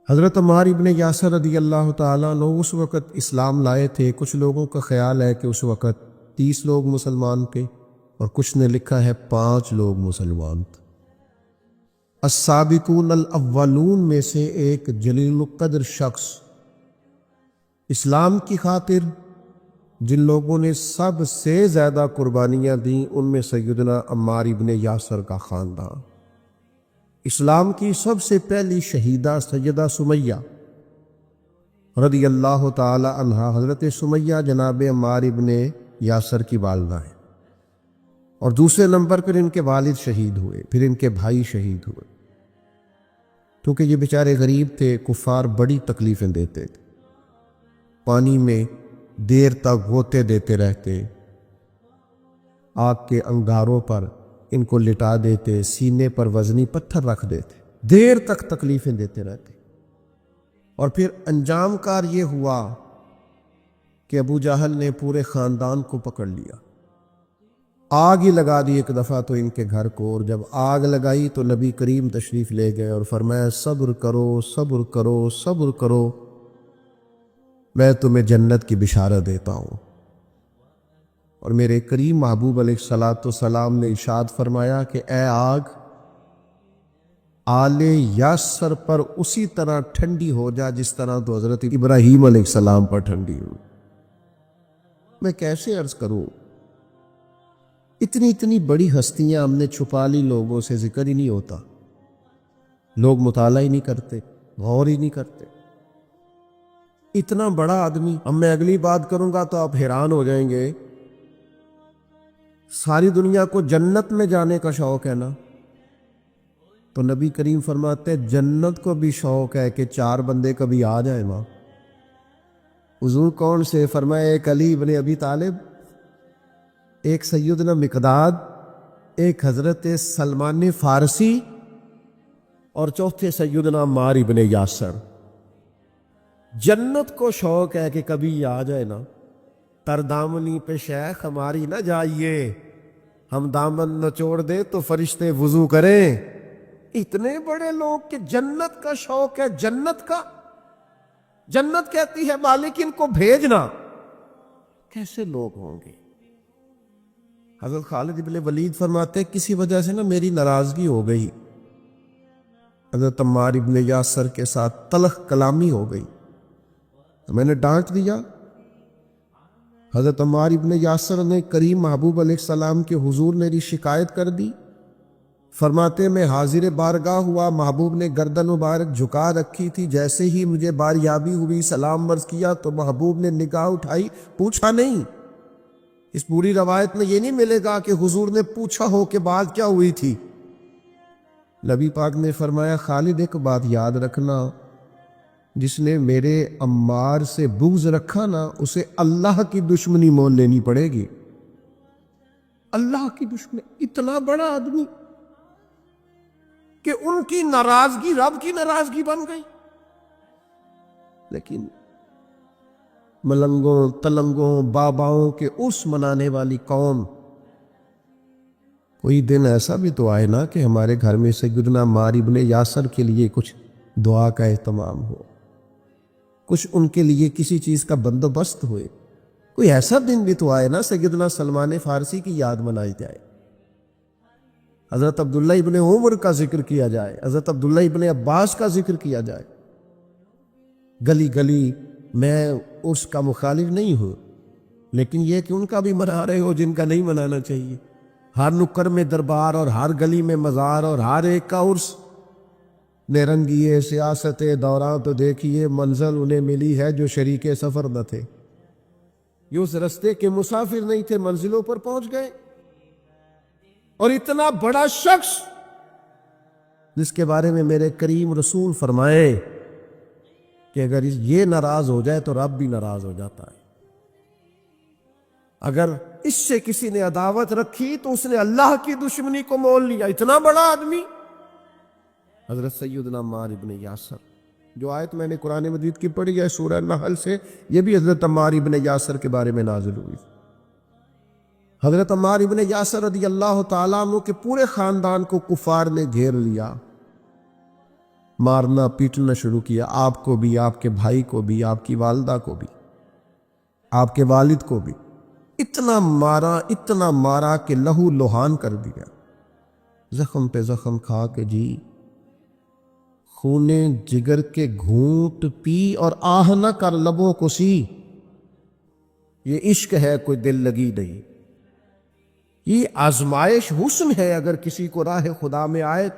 حضرت عمار ابن یاسر رضی اللہ تعالیٰ عنہ اس وقت اسلام لائے تھے۔ کچھ لوگوں کا خیال ہے کہ اس وقت 30 لوگ مسلمان تھے اور کچھ نے لکھا ہے 5 لوگ مسلمان تھے۔ السابقون الاولون میں سے ایک جلیل القدر شخص، اسلام کی خاطر جن لوگوں نے سب سے زیادہ قربانیاں دیں ان میں سیدنا عمار ابن یاسر کا خاندان۔ اسلام کی سب سے پہلی شہیدہ سیدہ سمیہ رضی اللہ تعالی عنہا، حضرت سمیہ جناب عمار ابن یاسر کی والدہ ہیں، اور دوسرے نمبر پر ان کے والد شہید ہوئے، پھر ان کے بھائی شہید ہوئے، کیونکہ یہ بیچارے غریب تھے۔ کفار بڑی تکلیفیں دیتے تھے، پانی میں دیر تک غوطے دیتے رہتے، آگ کے انگاروں پر ان کو لٹا دیتے، سینے پر وزنی پتھر رکھ دیتے، دیر تک تکلیفیں دیتے رہتے، اور پھر انجام کار یہ ہوا کہ ابو جہل نے پورے خاندان کو پکڑ لیا، آگ ہی لگا دی ایک دفعہ تو ان کے گھر کو، اور جب آگ لگائی تو نبی کریم تشریف لے گئے اور فرمایا صبر کرو صبر کرو صبر کرو، میں تمہیں جنت کی بشارت دیتا ہوں۔ اور میرے کریم محبوب علیہ الصلاۃ والسلام نے ارشاد فرمایا کہ اے آگ، آل یاسر پر اسی طرح ٹھنڈی ہو جا جس طرح تو حضرت ابراہیم علیہ السلام پر ٹھنڈی ہو۔ میں کیسے عرض کروں، اتنی بڑی ہستیاں ہم نے چھپا لی، لوگوں سے ذکر ہی نہیں ہوتا، لوگ مطالعہ ہی نہیں کرتے، غور ہی نہیں کرتے۔ اتنا بڑا آدمی، اب میں اگلی بات کروں گا تو آپ حیران ہو جائیں گے، ساری دنیا کو جنت میں جانے کا شوق ہے نا، تو نبی کریم فرماتے ہیں جنت کو بھی شوق ہے کہ 4 بندے کبھی آ جائیں وہاں۔ حضور کون سے؟ فرمایا ایک علی بن ابی طالب، ایک سیدنا مقداد، ایک حضرت سلمان فارسی، اور چوتھے سیدنا عمار ابن یاسر۔ جنت کو شوق ہے کہ کبھی آ جائے نا، تر دامنی پہ شیخ ہماری نہ جائیے، ہم دامن نچوڑ دے تو فرشتے وضو کریں۔ اتنے بڑے لوگ کہ جنت کا شوق ہے، جنت کا، جنت کہتی ہے مالک ان کو بھیجنا، کیسے لوگ ہوں گے؟ حضرت خالد ابن ولید فرماتے ہیں کسی وجہ سے نا میری ناراضگی ہو گئی، حضرت عمار ابن یاسر کے ساتھ تلخ کلامی ہو گئی، تو میں نے ڈانٹ دیا۔ حضرت عمار ابن یاسر نے کریم محبوب علیہ السلام کے حضور میری شکایت کر دی۔ فرماتے میں حاضر بارگاہ ہوا، محبوب نے گردن مبارک جھکا رکھی تھی، جیسے ہی مجھے باریابی ہوئی سلام عرض کیا تو محبوب نے نگاہ اٹھائی، پوچھا نہیں۔ اس پوری روایت میں یہ نہیں ملے گا کہ حضور نے پوچھا ہو کہ بات کیا ہوئی تھی۔ نبی پاک نے فرمایا خالد ایک بات یاد رکھنا، جس نے میرے عمار سے بغض رکھا نا اسے اللہ کی دشمنی مول لینی پڑے گی۔ اللہ کی دشمنی، اتنا بڑا آدمی کہ ان کی ناراضگی رب کی ناراضگی بن گئی۔ لیکن ملنگوں تلنگوں باباؤں کے اس منانے والی قوم، کوئی دن ایسا بھی تو آئے نا کہ ہمارے گھر میں سیدنا عمار ابن یاسر کے لیے کچھ دعا کا اہتمام ہو، کچھ ان کے لیے کسی چیز کا بندوبست ہوئے، کوئی ایسا دن بھی تو آئے نا سیدنا سلمان فارسی کی یاد منائی جائے، حضرت عبداللہ ابن عمر کا ذکر کیا جائے، حضرت عبداللہ ابن عباس کا ذکر کیا جائے۔ گلی گلی میں اس کا مخالف نہیں ہوں، لیکن یہ کہ ان کا بھی منا رہے ہو جن کا نہیں منانا چاہیے۔ ہر نکر میں دربار اور ہر گلی میں مزار اور ہر ایک کا عرس، نرنگیے سیاست دوران تو دیکھیے منزل انہیں ملی ہے جو شریک سفر نہ تھے، یہ اس رستے کے مسافر نہیں تھے، منزلوں پر پہنچ گئے۔ اور اتنا بڑا شخص جس کے بارے میں میرے کریم رسول فرمائے کہ اگر یہ ناراض ہو جائے تو رب بھی ناراض ہو جاتا ہے، اگر اس سے کسی نے عداوت رکھی تو اس نے اللہ کی دشمنی کو مول لیا۔ اتنا بڑا آدمی حضرت سیدنا عمار ابن یاسر، جو آیت میں نے قرآن مجید کی پڑھی ہے سورہ نحل سے، یہ بھی حضرت عمار ابن یاسر کے بارے میں نازل ہوئی۔ حضرت عمار ابن یاسر رضی اللہ تعالیٰ عنہ کے پورے خاندان کو کفار نے گھیر لیا، مارنا پیٹنا شروع کیا، آپ کو بھی، آپ کے بھائی کو بھی، آپ کی والدہ کو بھی، آپ کے والد کو بھی اتنا مارا کہ لہو لہان کر دیا، زخم پہ زخم کھا کے جی خونے جگر کے گھونٹ پی اور آہ نہ کر لبوں کو سی۔ یہ عشق ہے، کوئی دل لگی نہیں، یہ آزمائش حسن ہے۔ اگر کسی کو راہ خدا میں آئے،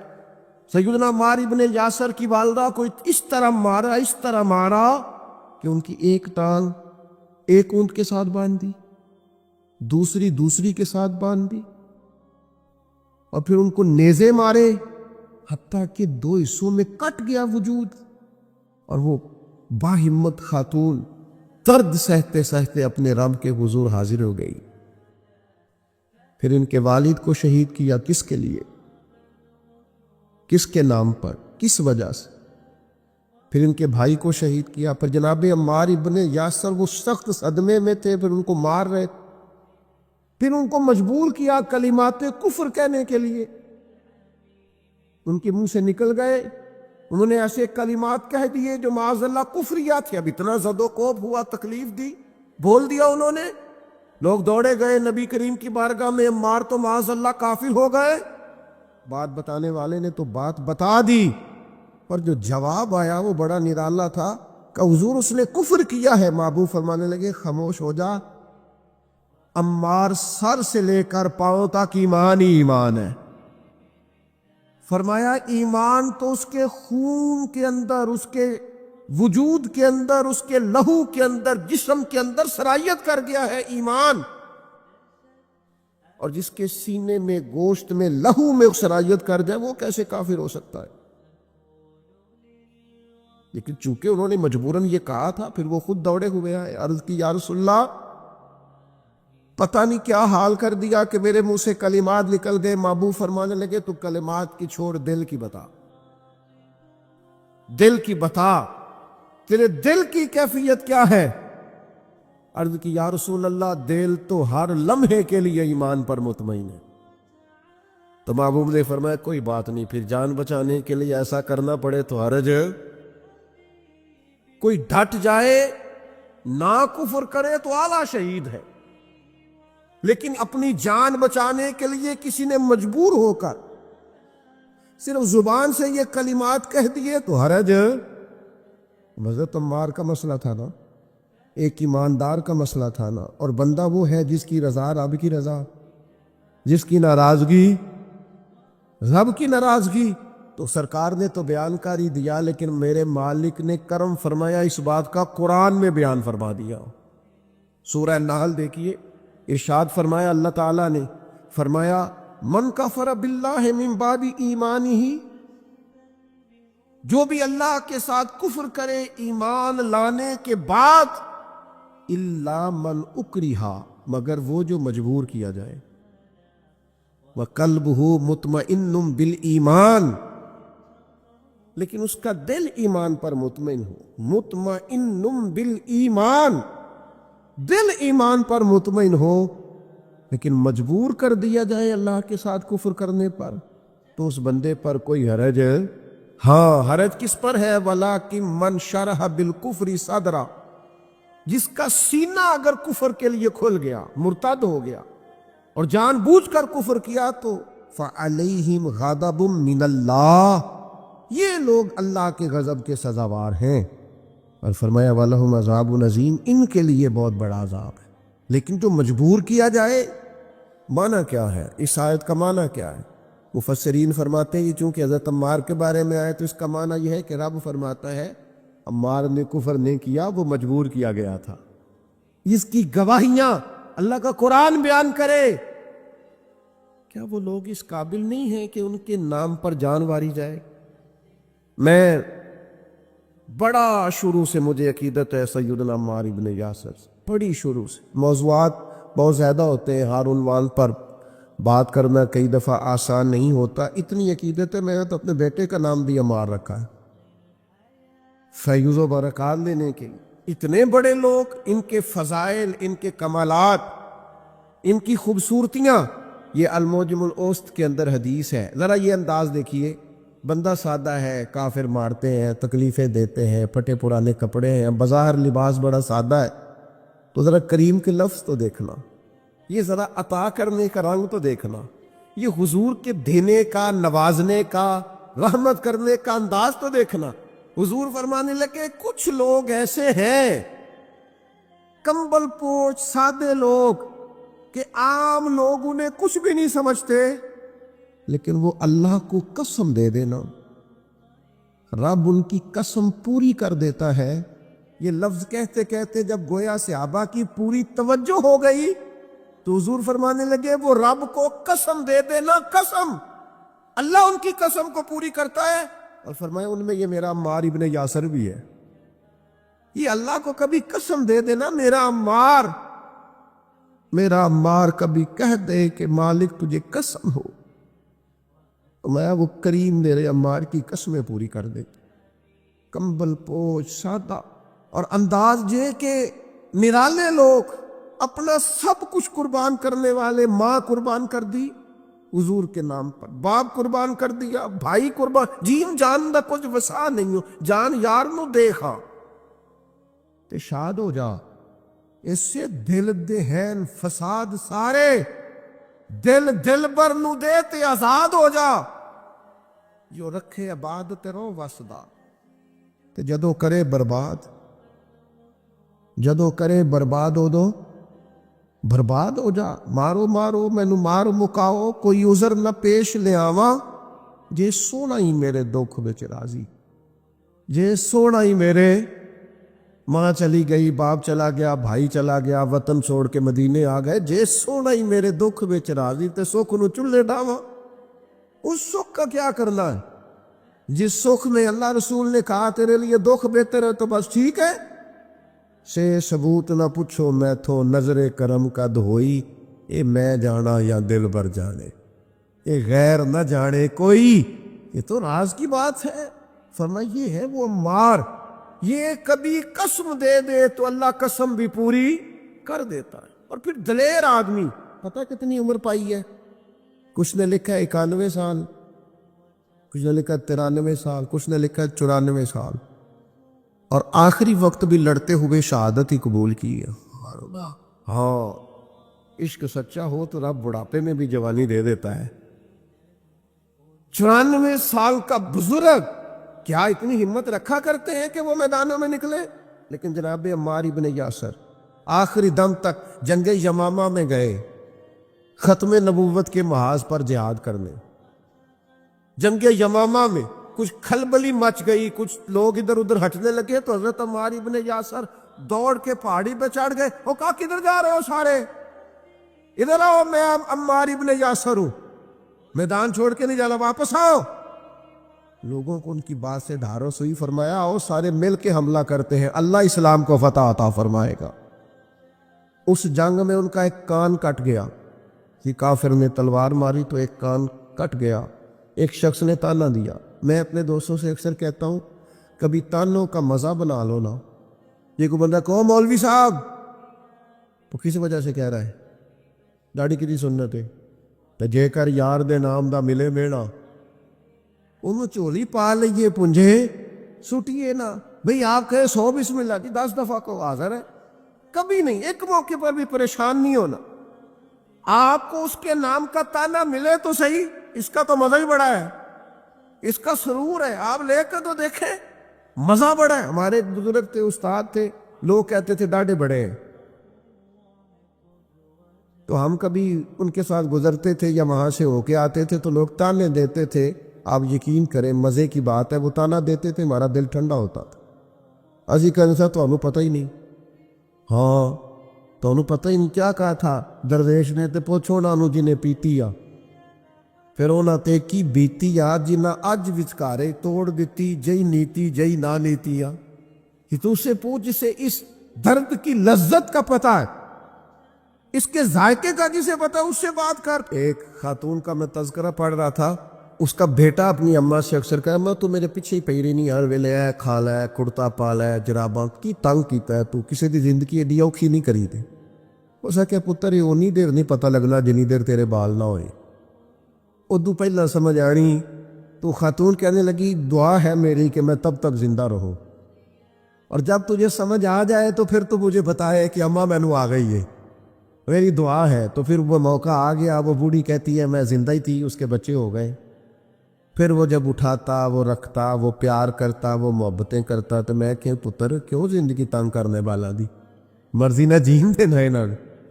سیدنا عمار ابن یاسر کی والدہ کو اس طرح مارا کہ ان کی ایک ٹانگ ایک اونٹ کے ساتھ باندھ دی، دوسری کے ساتھ باندھ دی، اور پھر ان کو نیزے مارے حتیٰ کہ 2 حصوں میں کٹ گیا وجود، اور وہ باہمت خاتون درد سہتے سہتے اپنے رب کے حضور حاضر ہو گئی۔ پھر ان کے والد کو شہید کیا، کس کے لیے، کس کے نام پر، کس وجہ سے؟ پھر ان کے بھائی کو شہید کیا۔ پھر جناب عمار ابن یاسر وہ سخت صدمے میں تھے، پھر ان کو مار رہے تھے، پھر ان کو مجبور کیا کلمات کفر کہنے کے لیے، ان کے منہ سے نکل گئے، انہوں نے ایسے کلمات کہہ دیے جو معاذ اللہ کفریہ تھے۔ اب اتنا زد و کوب ہوا، تکلیف دی، بول دیا انہوں نے، لوگ دوڑے گئے نبی کریم کی بارگاہ میں، عمار تو معاذ اللہ کافر ہو گئے۔ بات بتانے والے نے تو بات بتا دی، پر جو جواب آیا وہ بڑا نرالا تھا کہ حضور اس نے کفر کیا ہے۔ محبوب فرمانے لگے خاموش ہو جا، عمار سر سے لے کر پاؤں تک ایمان ہی ایمان ہے۔ فرمایا ایمان تو اس کے خون کے اندر، اس کے وجود کے اندر، اس کے لہو کے اندر، جسم کے اندر سرایت کر گیا ہے ایمان، اور جس کے سینے میں، گوشت میں، لہو میں سرایت کر جائے وہ کیسے کافر ہو سکتا ہے؟ لیکن چونکہ انہوں نے مجبوراً یہ کہا تھا، پھر وہ خود دوڑے ہوئے آئے، عرض کی یا رسول اللہ پتہ نہیں کیا حال کر دیا کہ میرے منہ سے کلمات نکل گئے۔ محبوب فرمانے لگے تو کلمات کی چھوڑ، دل کی بتا، دل کی بتا، تیرے دل کی کیفیت کیا ہے؟ عرض کی یا رسول اللہ دل تو ہر لمحے کے لیے ایمان پر مطمئن ہے۔ تو محبوب نے فرمایا کوئی بات نہیں، پھر جان بچانے کے لیے ایسا کرنا پڑے تو حرج، کوئی ڈٹ جائے نہ کفر کرے تو اعلیٰ شہید ہے، لیکن اپنی جان بچانے کے لیے کسی نے مجبور ہو کر صرف زبان سے یہ کلمات کہہ دیے تو حرج۔ حضرت عمار کا مسئلہ تھا نا، ایک ایماندار کا مسئلہ تھا نا، اور بندہ وہ ہے جس کی رضا رب کی رضا، جس کی ناراضگی رب کی ناراضگی۔ تو سرکار نے تو بیان کر ہی دیا، لیکن میرے مالک نے کرم فرمایا اس بات کا قرآن میں بیان فرما دیا۔ سورہ نحل دیکھیے، ارشاد فرمایا اللہ تعالیٰ نے، فرمایا من کفر باللہ من بعد ایمانہ، جو بھی اللہ کے ساتھ کفر کرے ایمان لانے کے بعد، الا من اکرہ، مگر وہ جو مجبور کیا جائے، وقلبہ مطمئن بالایمان، لیکن اس کا دل ایمان پر مطمئن ہو، مطمئن بالایمان، دل ایمان پر مطمئن ہو، لیکن مجبور کر دیا جائے اللہ کے ساتھ کفر کرنے پر، تو اس بندے پر کوئی حرج ہے؟ ہاں، حرج کس پر ہے؟ وَلَٰكِن مَّن شَرَحَ بِالْكُفْرِ صَدْرًا، جس کا سینہ اگر کفر کے لیے کھل گیا، مرتد ہو گیا اور جان بوجھ کر کفر کیا، تو فَعَلَيْهِمْ غَضَبٌ مِّنَ اللَّهِ، یہ لوگ اللہ کے غضب کے سزاوار ہیں۔ اور فرمایا وَلَهُمْ عَذَابٌ عَظِيمٌ، ان کے لیے بہت بڑا عذاب ہے۔ لیکن جو مجبور کیا جائے، معنی کیا ہے؟ اس آیت کا معنی کیا ہے؟ مفسرین فرماتے ہیں چونکہ حضرت عمار کے بارے میں آئے تو اس کا معنی یہ ہے کہ رب فرماتا ہے عمار نے کفر نہیں کیا، وہ مجبور کیا گیا تھا۔ اس کی گواہیاں اللہ کا قرآن بیان کرے۔ کیا وہ لوگ اس قابل نہیں ہیں کہ ان کے نام پر جان واری جائے؟ میں بڑا شروع سے مجھے عقیدت ہے سیدنا عمار ابن یاسر، بڑی شروع سے، موضوعات بہت زیادہ ہوتے ہیں، ہر عنوان پر بات کرنا کئی دفعہ آسان نہیں ہوتا، اتنی عقیدت ہے میں نے تو اپنے بیٹے کا نام بھی عمار رکھا ہے، فیض و برکات لینے کے لیے۔ اتنے بڑے لوگ، ان کے فضائل، ان کے کمالات، ان کی خوبصورتیاں، یہ المعجم الاوسط کے اندر حدیث ہے۔ ذرا یہ انداز دیکھیے، بندہ سادہ ہے، کافر مارتے ہیں، تکلیفیں دیتے ہیں، پھٹے پرانے کپڑے ہیں، بظاہر لباس بڑا سادہ ہے، تو ذرا کریم کے لفظ تو دیکھنا، یہ ذرا عطا کرنے کا رنگ تو دیکھنا، یہ حضور کے دینے کا، نوازنے کا، رحمت کرنے کا انداز تو دیکھنا۔ حضور فرمانے لگے کچھ لوگ ایسے ہیں، کمبل پوش سادے لوگ، کہ عام لوگ انہیں کچھ بھی نہیں سمجھتے، لیکن وہ اللہ کو قسم دے دینا، رب ان کی قسم پوری کر دیتا ہے۔ یہ لفظ کہتے کہتے جب گویا صحابہ کی پوری توجہ ہو گئی تو حضور فرمانے لگے وہ رب کو قسم دے دینا، قسم، اللہ ان کی قسم کو پوری کرتا ہے۔ اور فرمایا ان میں یہ میرا عمار ابن یاسر بھی ہے۔ یہ اللہ کو کبھی قسم دے دینا، میرا عمار کبھی کہہ دے کہ مالک تجھے قسم ہو، تو میں وہ کریم میرے عمار کی قسمیں پوری کر دے۔ کمبل پوش سادہ، اور انداز یہ کہ نرالے لوگ، اپنا سب کچھ قربان کرنے والے، ماں قربان کر دی حضور کے نام پر، باپ قربان کر دیا، بھائی قربان، جین جان دا کچھ وسا نہیں ہو، جان یار نو دیکھا تے شاد ہو جا، اس سے دل دہن فساد سارے، دل بر نو دے تے آزاد ہو جا، جو رکھے آباد تے رو وسدا، تے جدو کرے برباد ہو دو، برباد ہو جا۔ مارو مینو مار مکاؤ، کوئی عذر نہ پیش لے آواں، جے سونا ہی میرے دکھ وچ راضی، جے سونا ہی میرے، ماں چلی گئی، باپ چلا گیا، بھائی چلا گیا، وطن چھوڑ کے مدینے آ گئے، جے سونا ہی میرے دکھ وچ راضی تے سکھ نو چلے ڈاواں۔ اس سکھ کا کیا کرنا ہے؟ جس سکھ میں اللہ رسول نے کہا تیرے لیے دکھ بہتر ہے تو بس ٹھیک ہے، سے ثبوت نہ پوچھو میں تھو، نظر کرم کا دھوئی، اے میں جانا یا دل بر جانے، اے غیر نہ جانے کوئی، یہ تو راز کی بات ہے۔ فرمایا یہ ہے وہ عمار، یہ کبھی قسم دے دے تو اللہ قسم بھی پوری کر دیتا ہے۔ اور پھر دلیر آدمی، پتہ کتنی عمر پائی ہے؟ کچھ نے لکھا ہے 91 سال، کچھ نے لکھا 93 سال، کچھ نے لکھا 94 سال، اور آخری وقت بھی لڑتے ہوئے شہادت ہی قبول کی ہے۔ ہاں، عشق سچا ہو تو رب بڑھاپے میں بھی جوانی دے دیتا ہے۔ 94 سال کا بزرگ کیا اتنی ہمت رکھا کرتے ہیں کہ وہ میدانوں میں نکلے؟ لیکن جناب عمار ابن یاسر آخری دم تک جنگ یمامہ میں گئے، ختم نبوت کے محاذ پر جہاد کرنے۔ جنگ یمامہ میں کچھ کھلبلی مچ گئی، کچھ لوگ ادھر ادھر ہٹنے لگے تو حضرت عمار ابن یاسر دوڑ کے پہاڑی پہ چڑھ گئے۔ وہ کہا کدھر جا رہے ہو سارے؟ ادھر آؤ، میں عمار ابن یاسر ہوں، میدان چھوڑ کے نہیں جانا، واپس آؤ۔ لوگوں کو ان کی بات سے ڈھارس ہوئی، فرمایا آؤ سارے مل کے حملہ کرتے ہیں، اللہ اسلام کو فتح عطا فرمائے گا۔ اس جنگ میں ان کا ایک کان کٹ گیا، کہ کافر نے تلوار ماری تو ایک کان کٹ گیا۔ ایک شخص نے تانا دیا۔ میں اپنے دوستوں سے اکثر کہتا ہوں کبھی تانوں کا مزہ بنا لو نا۔ یہ کوئی بندہ کہو مولوی صاحب، تو کسی وجہ سے کہہ رہا ہے داڑھی کی سنت ہے تے جے کر یار دے نام دا ملے میڑا، انہوں چولی پا لئیے پنجے سٹیے نا۔ بھئی آپ کہے 100 بسم اللہ جی 10 دفعہ کو حاضر ہے، کبھی نہیں، ایک موقع پر بھی پریشان نہیں ہونا۔ آپ کو اس کے نام کا تانا ملے تو صحیح، اس کا تو مزہ ہی بڑا ہے، اس کا سرور ہے، آپ لے کر تو دیکھیں، مزہ بڑا ہے۔ ہمارے بزرگ تھے، استاد تھے، لوگ کہتے تھے ڈاڈے بڑے ہیں، تو ہم کبھی ان کے ساتھ گزرتے تھے یا وہاں سے ہو کے آتے تھے تو لوگ تانے دیتے تھے۔ آپ یقین کریں مزے کی بات ہے، وہ تانا دیتے تھے ہمارا دل ٹھنڈا ہوتا تھا۔ اسی کہنے سے تو ہمیں پتہ ہی نہیں، ہاں تو انہوں پتہ ہی نہیں کیا کہا تھا درویش نے، تے پوچھو نا انہوں جنہیں پیتی آ، پھر انہوں تے کی بیتی آ جنہ اج وچکارے توڑ دیتی، جئی نیتی جئی نہ نیتی آ۔ کہ تو اسے پوچھ جسے اس درد کی لذت کا پتہ ہے، اس کے ذائقے کا جسے پتہ ہے، اس سے بات کر۔ ایک خاتون کا میں تذکرہ پڑھ رہا تھا، اس کا بیٹا اپنی اماں سے اکثر کہا میں تو میرے پیچھے ہی پیری نہیں، ہر ویلے ہے کھا لے، کرتا پا لے، جراباں کی تنگ کیتا ہے تو، کسی دی زندگی ایڈی اوکھی نہیں کری تے۔ اس کہ پتر یہ اونی دیر نہیں پتہ لگنا جنی دیر تیرے بال نہ ہوئے۔ ادو پہلا سمجھ آنی تو خاتون کہنے لگی دعا ہے میری کہ میں تب تک زندہ رہوں، اور جب تجھے سمجھ آ جائے تو پھر تو مجھے بتائے کہ اماں مینو آ گئی ہے، میری دعا ہے۔ تو پھر وہ موقع آ گیا، وہ بوڑھی کہتی ہے میں زندہ ہی تھی، اس کے بچے ہو گئے۔ پھر وہ جب اٹھاتا، وہ رکھتا، وہ پیار کرتا، وہ محبتیں کرتا، تو میں کہ پتر کیوں زندگی تنگ کرنے والا دی، مرضی نہ جین دے نہ نہ۔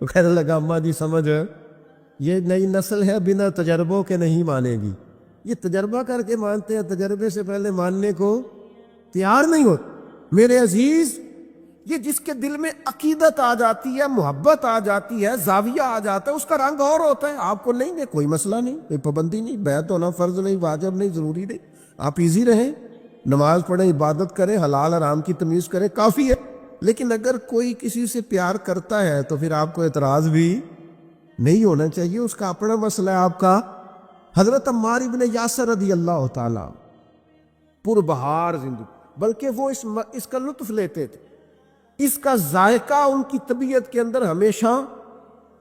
وہ کہنے لگا اماں جی سمجھ یہ نئی نسل ہے، بنا تجربوں کے نہیں مانے گی، یہ تجربہ کر کے مانتے ہیں، تجربے سے پہلے ماننے کو تیار نہیں ہوتے۔ میرے عزیز، یہ جس کے دل میں عقیدت آ جاتی ہے، محبت آ جاتی ہے، زاویہ آ جاتا ہے، اس کا رنگ اور ہوتا ہے۔ آپ کو نہیں کوئی مسئلہ نہیں، کوئی پابندی نہیں، بیعت ہونا فرض نہیں، واجب نہیں، ضروری نہیں، آپ ایزی رہیں، نماز پڑھیں، عبادت کریں، حلال حرام کی تمیز کریں، کافی ہے۔ لیکن اگر کوئی کسی سے پیار کرتا ہے تو پھر آپ کو اعتراض بھی نہیں ہونا چاہیے، اس کا اپنا مسئلہ ہے، آپ کا۔ حضرت عمار ابن یاسر رضی اللہ تعالی پربہار زندگی، بلکہ وہ اس کا لطف لیتے تھے، اس کا ذائقہ ان کی طبیعت کے اندر ہمیشہ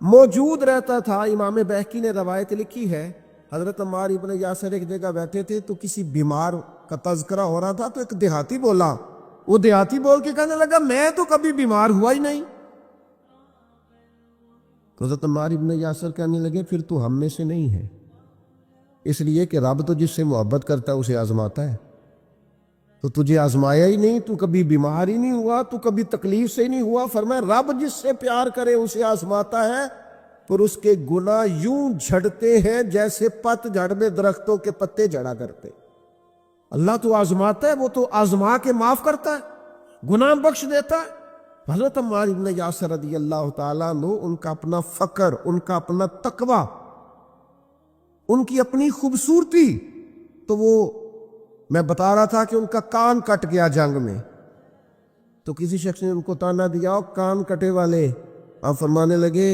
موجود رہتا تھا۔ امام بہقی نے روایت لکھی ہے، حضرت عمار ابن یاسر ایک جگہ بیٹھے تھے تو کسی بیمار کا تذکرہ ہو رہا تھا، تو ایک دیہاتی بولا، وہ دیہاتی بول کے کہنے لگا میں تو کبھی بیمار ہوا ہی نہیں۔ تو حضرت عمار ابن یاسر کہنے لگے پھر تو ہم میں سے نہیں ہے، اس لیے کہ رب تو جس سے محبت کرتا ہے اسے آزماتا ہے، تو تجھے آزمایا ہی نہیں، تو کبھی بیمار ہی نہیں ہوا، تو کبھی تکلیف سے ہی نہیں ہوا۔ فرمایا رب جس سے پیار کرے اسے آزماتا ہے، پر اس کے گناہ یوں جھڑتے ہیں جیسے پت جھڑ میں درختوں کے پتے جھڑا کرتے۔ اللہ تو آزماتا ہے، وہ تو آزما کے معاف کرتا ہے، گناہ بخش دیتا ہے۔ حضرت عمار ابن یاسر رضی اللہ تعالیٰ عنہ، ان کا اپنا فقر، ان کا اپنا تقوی، ان کی اپنی خوبصورتی، تو وہ میں بتا رہا تھا کہ ان کا کان کٹ گیا جنگ میں، تو کسی شخص نے ان کو تانا دیا، کان کٹے والے۔ آپ فرمانے لگے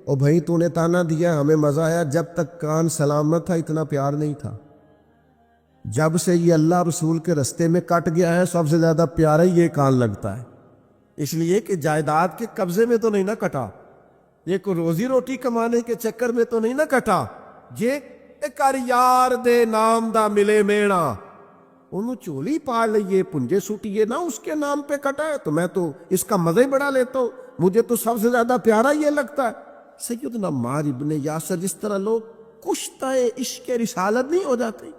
او بھائی تو نے تانا دیا، ہمیں مزہ آیا، جب تک کان سلامت تھا اتنا پیار نہیں تھا، جب سے یہ اللہ رسول کے رستے میں کٹ گیا ہے سب سے زیادہ پیارا ہی یہ کان لگتا ہے، اس لیے کہ جائیداد کے قبضے میں تو نہیں نہ کٹا، یہ کوئی روزی روٹی کمانے کے چکر میں تو نہیں نہ کٹا، یہ کر یار دے نام دا ملے میڑا، انہوں چولی پا لئیے پنجے سوٹیے نہ اس کے نام پہ کٹا ہے، تو میں تو اس کا مزہ ہی بڑا لیتا ہوں، مجھے تو سب سے زیادہ پیارا یہ لگتا ہے۔ سیدنا عمار ابن یاسر، جس طرح لوگ کشتہ عشق رسالت نہیں ہو جاتے،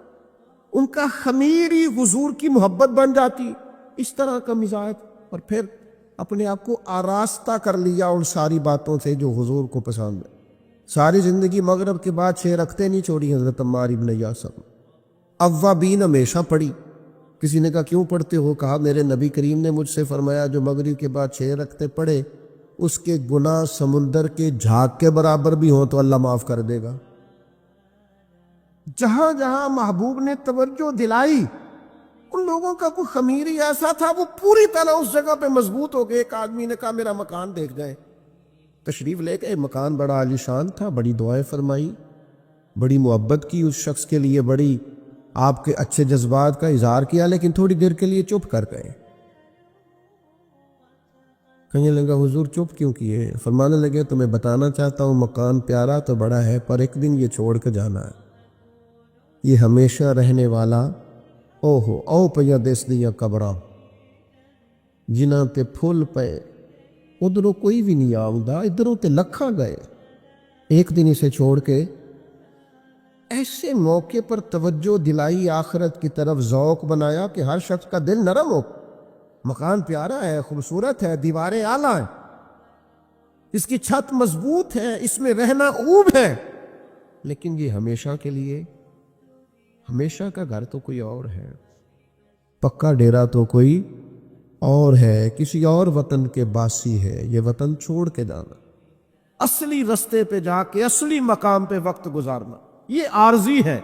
ان کا خمیری حضور کی محبت بن جاتی، اس طرح کا مزاج، اور پھر اپنے آپ کو آراستہ کر لیا ان ساری باتوں سے جو حضور کو پسند ہے۔ ساری زندگی مغرب کے بعد 6 رکعتیں نہیں چھوڑی حضرت عمار ابن یاسر۔ اوابین ہمیشہ پڑھی۔ کسی نے کہا کیوں پڑھتے ہو؟ کہا میرے نبی کریم نے مجھ سے فرمایا جو مغرب کے بعد 6 رکعتیں پڑھے اس کے گناہ سمندر کے جھاگ کے برابر بھی ہوں تو اللہ معاف کر دے گا۔ جہاں جہاں محبوب نے توجہ دلائی، ان لوگوں کا کوئی خمیری ایسا تھا وہ پوری طرح اس جگہ پہ مضبوط ہو گئے۔ ایک آدمی نے کہا میرا مکان دیکھ جائے، تشریف لے گئے، مکان بڑا عالیشان تھا، بڑی دعائیں فرمائی، بڑی محبت کی اس شخص کے لیے، بڑی آپ کے اچھے جذبات کا اظہار کیا، لیکن تھوڑی دیر کے لیے چپ کر گئے۔ کہنے لگا حضور چپ کیوں کیے؟ فرمانے لگے تمہیں بتانا چاہتا ہوں مکان پیارا تو بڑا ہے، پر ایک دن یہ چھوڑ کے جانا ہے، یہ ہمیشہ رہنے والا او پیا دس دیا قبراں جنہاں تے پھول پے، ادھروں کوئی بھی نہیں آؤندا، ادھروں تے لکھاں گئے، ایک دن اسے چھوڑ کے۔ ایسے موقع پر توجہ دلائی، آخرت کی طرف ذوق بنایا کہ ہر شخص کا دل نرم ہو۔ مکان پیارا ہے، خوبصورت ہے، دیواریں اعلیٰ ہیں، اس کی چھت مضبوط ہے، اس میں رہنا خوب ہے، لیکن یہ ہمیشہ کے لیے، ہمیشہ کا گھر تو کوئی اور ہے، پکا ڈیرا تو کوئی اور ہے، کسی اور وطن کے باسی ہے، یہ وطن چھوڑ کے جانا، اصلی رستے پہ جا کے اصلی مقام پہ وقت گزارنا، یہ عارضی ہے،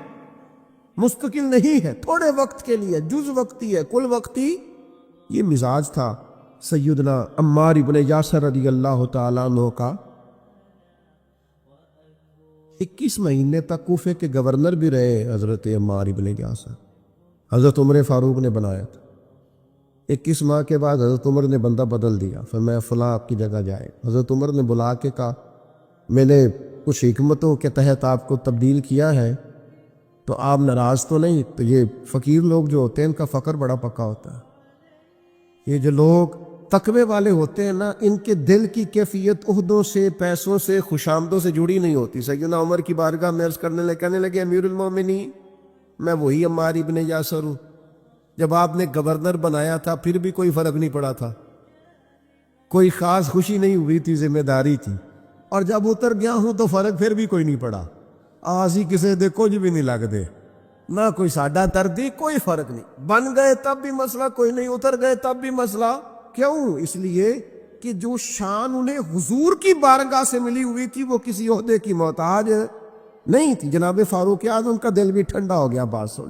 مستقل نہیں ہے، تھوڑے وقت کے لیے، جز وقتی ہے، کل وقتی۔ یہ مزاج تھا سیدنا عمار ابن یاسر رضی اللہ تعالیٰ عنہ کا۔ 21 مہینے تک کوفے کے گورنر بھی رہے حضرت عمار ابن یاسر، حضرت عمر فاروق نے بنایا تھا۔ 21 ماہ کے بعد حضرت عمر نے بندہ بدل دیا، فرمایا فلاں آپ کی جگہ جائے۔ حضرت عمر نے بلا کے کہا میں نے کچھ حکمتوں کے تحت آپ کو تبدیل کیا ہے، تو آپ ناراض تو نہیں؟ تو یہ فقیر لوگ جو ہوتے ہیں ان کا فقر بڑا پکا ہوتا ہے۔ یہ جو لوگ تقوی والے ہوتے ہیں نا، ان کے دل کی کیفیت عہدوں سے، پیسوں سے، خوشامدوں سے جڑی نہیں ہوتی۔ سیدنا عمر کی بارگاہ میں عرض کرنے لگے، کہنے لگے امیر المومنین میں وہی عمار ابن یاسر ہوں، جب آپ نے گورنر بنایا تھا پھر بھی کوئی فرق نہیں پڑا تھا، کوئی خاص خوشی نہیں ہوئی تھی، ذمہ داری تھی، اور جب اتر گیا ہوں تو فرق پھر بھی کوئی نہیں پڑا۔ آسی کسے دے کچھ بھی نہیں لگ دے، نہ کوئی ساڈا دردی، کوئی فرق نہیں، بن گئے تب بھی مسئلہ کوئی نہیں، اتر گئے تب بھی مسئلہ۔ کیوں؟ اس لیے کہ جو شان انہیں حضور کی بارگاہ سے ملی ہوئی تھی وہ کسی عہدے کی محتاج نہیں تھی۔ جناب فاروق اعظم کا دل بھی ٹھنڈا ہو گیا بات سن۔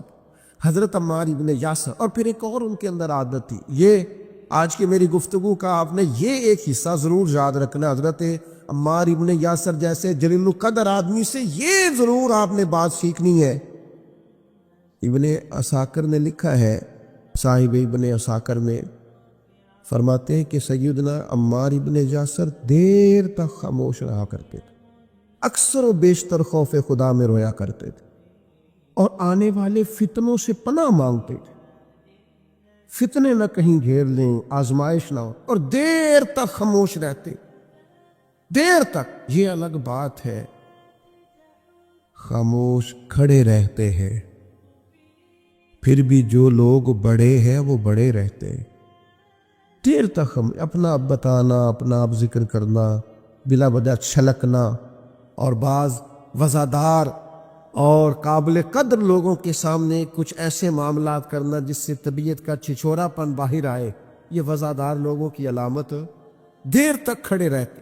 حضرت عمار ابن یاسر، اور پھر ایک اور ان کے اندر عادت تھی، یہ آج کی میری گفتگو کا آپ نے یہ ایک حصہ ضرور یاد رکھنا، حضرت عمار ابن یاسر جیسے جلیل القدر آدمی سے یہ ضرور آپ نے بات سیکھنی ہے۔ ابن عساکر نے لکھا ہے، صاحب ابن عساکر میں فرماتے ہیں کہ سیدنا عمار ابن یاسر دیر تک خاموش رہا کرتے تھے، اکثر و بیشتر خوف خدا میں رویا کرتے تھے، اور آنے والے فتنوں سے پناہ مانگتے تھے، فتنے نہ کہیں گھیر لیں، آزمائش نہ ہو، اور دیر تک خاموش رہتے، دیر تک۔ یہ الگ بات ہے خاموش کھڑے رہتے ہیں، پھر بھی جو لوگ بڑے ہیں وہ بڑے رہتے ہیں، دیر تک ہم اپنا آپ بتانا، اپنا آپ ذکر کرنا، بلا وجہ چھلکنا، اور بعض وزادار اور قابل قدر لوگوں کے سامنے کچھ ایسے معاملات کرنا جس سے طبیعت کا چھچورا پن باہر آئے، یہ وزادار لوگوں کی علامت۔ دیر تک کھڑے رہتے،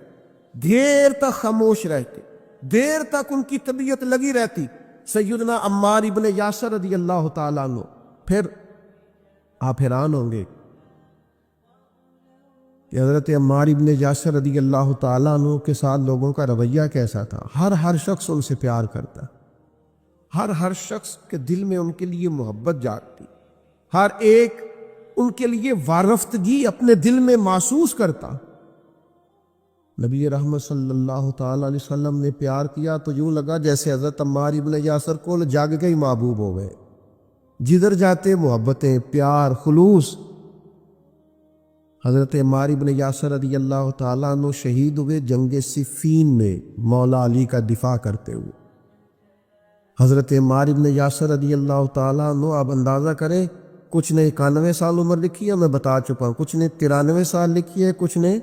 دیر تک خاموش رہتے، دیر تک ان کی طبیعت لگی رہتی۔ سیدنا عمار ابن یاسر رضی اللہ تعالیٰ عنہ، پھر آپ حیران ہوں گے کہ حضرت عمار ابن یاسر رضی اللہ تعالیٰ عنہ کے ساتھ لوگوں کا رویہ کیسا تھا۔ ہر شخص ان سے پیار کرتا، ہر شخص کے دل میں ان کے لیے محبت جاگتی، ہر ایک ان کے لیے وارفتگی اپنے دل میں محسوس کرتا۔ نبی رحمت صلی اللہ تعالیٰ علیہ وسلم نے پیار کیا تو یوں لگا جیسے حضرت عمار ابن یاسر کو جاگ کے ہی محبوب ہو گئے، جدھر جاتے محبتیں، پیار، خلوص۔ حضرت عمار ابن یاسر رضی اللہ تعالیٰ عنہ شہید ہوئے جنگ صفین میں مولا علی کا دفاع کرتے ہوئے۔ حضرت عمار ابن یاسر رضی اللہ تعالیٰ عنہ، آپ اندازہ کریں، کچھ نے 91 سال عمر لکھی ہے، میں بتا چکا ہوں، کچھ نے 93 سال لکھی ہے، کچھ نے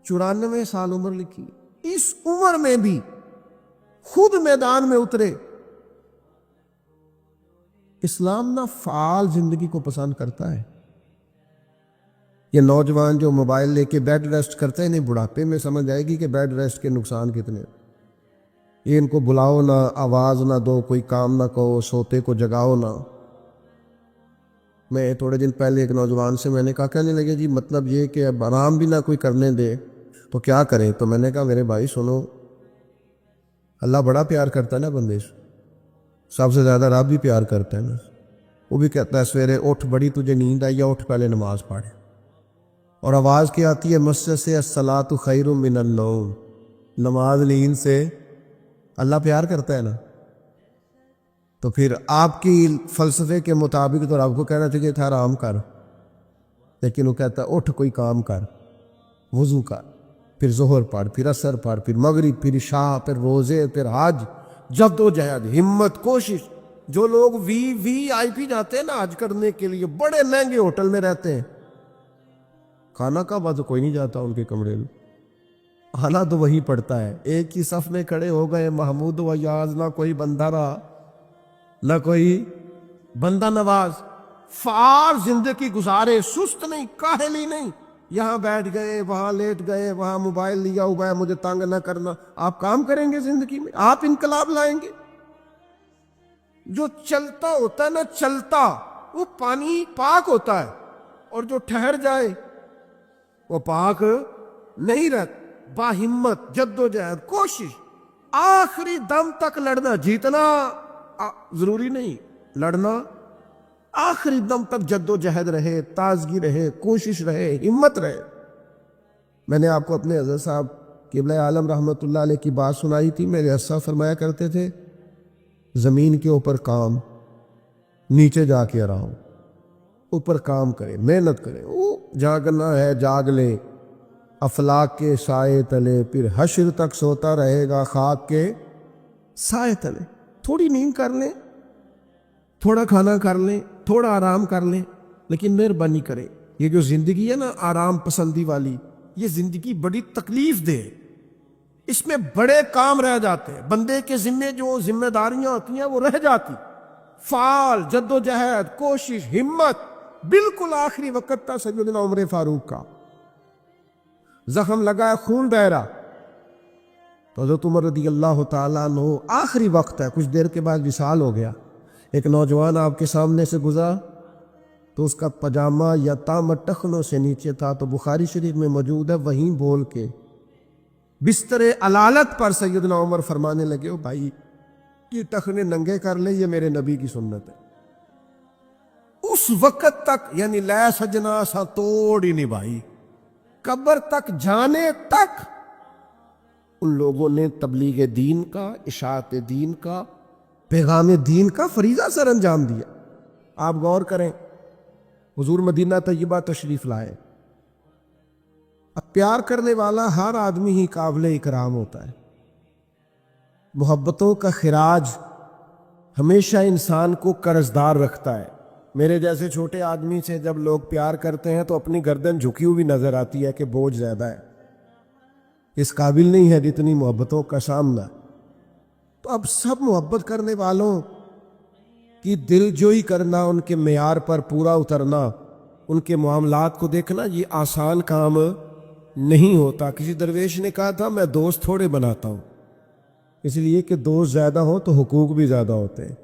94 سال عمر لکھی ہے۔ اس عمر میں بھی خود میدان میں اترے۔ اسلام نہ فعال زندگی کو پسند کرتا ہے۔ یہ نوجوان جو موبائل لے کے بیڈ ریسٹ کرتے ہیں، انہیں بڑھاپے میں سمجھ آئے گی کہ بیڈ ریسٹ کے نقصان کتنے۔ یہ ان کو بلاؤ نہ، آواز نہ دو، کوئی کام نہ کہو، سوتے کو جگاؤ نہ۔ میں تھوڑے دن پہلے ایک نوجوان سے میں نے کہا، کہنے لگے جی مطلب یہ کہ اب آرام بھی نہ کوئی کرنے دے تو کیا کریں؟ تو میں نے کہا میرے بھائی سنو، اللہ بڑا پیار کرتا ہے نا بندے سے، سب سے زیادہ رب بھی پیار کرتا ہے نا۔ وہ بھی کہتا ہے سویرے اٹھ، بڑی تجھے نیند آئی ہے، اٹھ پہلے نماز پڑھ۔ اور آواز کیا آتی ہے مسجد سے؟ الصلاۃ خیر من النوم، نماز نیند سے۔ اللہ پیار کرتا ہے نا، تو پھر آپ کی فلسفے کے مطابق تو رب کو کہنا چاہیے تھا آرام کر، لیکن وہ کہتا ہے اٹھ کوئی کام کر، وضو کر، پھر ظہر پڑھ، پھر عصر پڑھ، پھر مغرب، پھر عشاء، پھر روزے، پھر حج، جد و جہد، ہمت، کوشش۔ جو لوگ VIP جاتے ہیں نا حج کرنے کے لیے، بڑے مہنگے ہوٹل میں رہتے ہیں، کھانا کا بعد کوئی نہیں جاتا ان کے کمرے میں، حالہ تو وہی پڑتا ہے۔ ایک ہی صف میں کھڑے ہو گئے، محمود و یاز، نہ کوئی بندہ رہا، نہ کوئی بندہ نواز، فعال زندگی گزارے، سست نہیں، کاہلی نہیں، یہاں بیٹھ گئے، وہاں لیٹ گئے، وہاں موبائل لیا ہوا ہے، مجھے تنگ نہ کرنا۔ آپ کام کریں گے زندگی میں، آپ انقلاب لائیں گے۔ جو چلتا ہوتا ہے نا، چلتا، وہ پانی پاک ہوتا ہے، اور جو ٹھہر جائے وہ پاک نہیں رہتا۔ باہمت، جد و جہد، کوشش، آخری دم تک لڑنا۔ جیتنا ضروری نہیں، لڑنا آخری دم تک جد و جہد رہے، تازگی رہے، کوشش رہے، ہمت رہے۔ میں نے آپ کو اپنے حضرت صاحب قبلہ عالم رحمۃ اللہ علیہ کی بات سنائی تھی، میرے اسا فرمایا کرتے تھے زمین کے اوپر کام، نیچے جا کے آرام، اوپر کام کرے، محنت کرے، وہ جاگنا ہے جاگ لے، افلاک کے سائے تلے، پھر حشر تک سوتا رہے گا خاک کے سائے تلے۔ تھوڑی نیند کر لیں، تھوڑا کھانا کر لیں، تھوڑا آرام کر لیں، لیکن مہربانی کریں، یہ جو زندگی ہے نا آرام پسندی والی، یہ زندگی بڑی تکلیف دہ، اس میں بڑے کام رہ جاتے ہیں، بندے کے ذمے جو ذمہ داریاں ہوتی ہیں وہ رہ جاتی، فعال جد و جہد، کوشش، ہمت، بالکل آخری وقت تھا سیدنا عمر فاروق کا، زخم لگا ہے، خون بہ رہا، تو حضرت عمر رضی اللہ تعالیٰ عنہ، آخری وقت ہے، کچھ دیر کے بعد وصال ہو گیا، ایک نوجوان آپ کے سامنے سے گزرا تو اس کا پاجامہ یا تام ٹخنوں سے نیچے تھا، تو بخاری شریف میں موجود ہے، وہیں بول کے بستر علالت پر سیدنا عمر فرمانے لگے، او بھائی یہ ٹخنے ننگے کر لے، یہ میرے نبی کی سنت ہے۔ اس وقت تک یعنی لے سجنا سا توڑ ہی نہیں بھائی، قبر تک جانے تک ان لوگوں نے تبلیغ دین کا، اشاعت دین کا، پیغام دین کا فریضہ سر انجام دیا۔ آپ غور کریں، حضور مدینہ طیبہ تشریف لائے، اب پیار کرنے والا ہر آدمی ہی قابل اکرام ہوتا ہے، محبتوں کا خراج ہمیشہ انسان کو قرضدار رکھتا ہے۔ میرے جیسے چھوٹے آدمی سے جب لوگ پیار کرتے ہیں تو اپنی گردن جھکی ہوئی نظر آتی ہے کہ بوجھ زیادہ ہے، اس قابل نہیں ہے جتنی محبتوں کا سامنا۔ تو اب سب محبت کرنے والوں کی دل جوئی کرنا، ان کے معیار پر پورا اترنا، ان کے معاملات کو دیکھنا، یہ آسان کام نہیں ہوتا۔ کسی درویش نے کہا تھا میں دوست تھوڑے بناتا ہوں، اس لیے کہ دوست زیادہ ہوں تو حقوق بھی زیادہ ہوتے ہیں،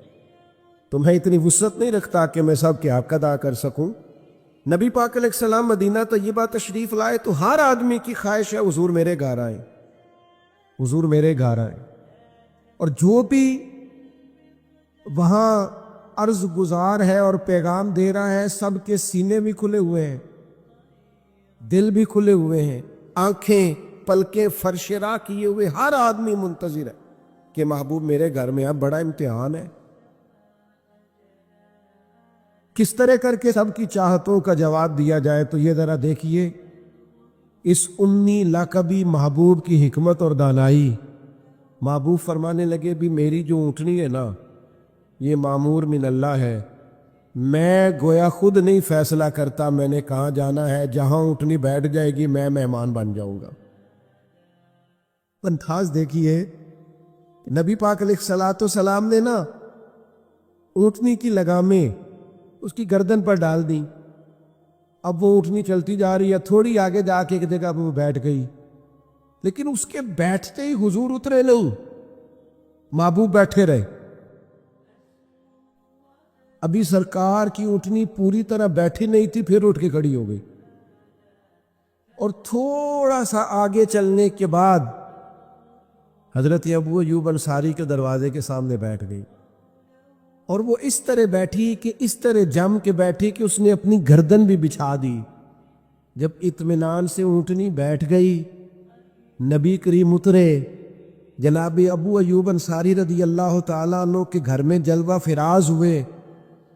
تو میں اتنی وسعت نہیں رکھتا کہ میں سب کے حق ادا کر سکوں۔ نبی پاک علیہ السلام مدینہ طیبہ تشریف لائے تو ہر آدمی کی خواہش ہے حضور میرے گھر آئیں، حضور میرے گھر آئیں، اور جو بھی وہاں عرض گزار ہے اور پیغام دے رہا ہے، سب کے سینے بھی کھلے ہوئے ہیں، دل بھی کھلے ہوئے ہیں، آنکھیں پلکیں فرش راہ کیے ہوئے، ہر آدمی منتظر ہے کہ محبوب میرے گھر میں اب بڑا امتحان ہے، کس طرح کر کے سب کی چاہتوں کا جواب دیا جائے۔ تو یہ ذرا دیکھیے اس امی لقبی محبوب کی حکمت اور دانائی۔ محبوب فرمانے لگے بھی میری جو اونٹنی ہے نا یہ معمور من اللہ ہے، میں گویا خود نہیں فیصلہ کرتا میں نے کہاں جانا ہے، جہاں اونٹنی بیٹھ جائے گی میں مہمان بن جاؤں گا۔ انداز دیکھیے، نبی پاک علیہ الصلوۃ والسلام نے نا اونٹنی کی لگامیں اس کی گردن پر ڈال دی، اب وہ اونٹنی چلتی جا رہی ہے، تھوڑی آگے جا کے ایک جگہ وہ بیٹھ گئی، لیکن اس کے بیٹھتے ہی حضور اترے نہیں، محبوب بیٹھے رہے۔ ابھی سرکار کی اونٹنی پوری طرح بیٹھی نہیں تھی، پھر اٹھ کے کھڑی ہو گئی، اور تھوڑا سا آگے چلنے کے بعد حضرت ابو ایوب انصاری کے دروازے کے سامنے بیٹھ گئی، اور وہ اس طرح بیٹھی کہ اس طرح جم کے بیٹھی کہ اس نے اپنی گردن بھی بچھا دی۔ جب اطمینان سے اونٹنی بیٹھ گئی، نبی کریم اترے، جناب ابو ایوب انصاری رضی اللہ تعالیٰ عنہ کے گھر میں جلوہ فراز ہوئے۔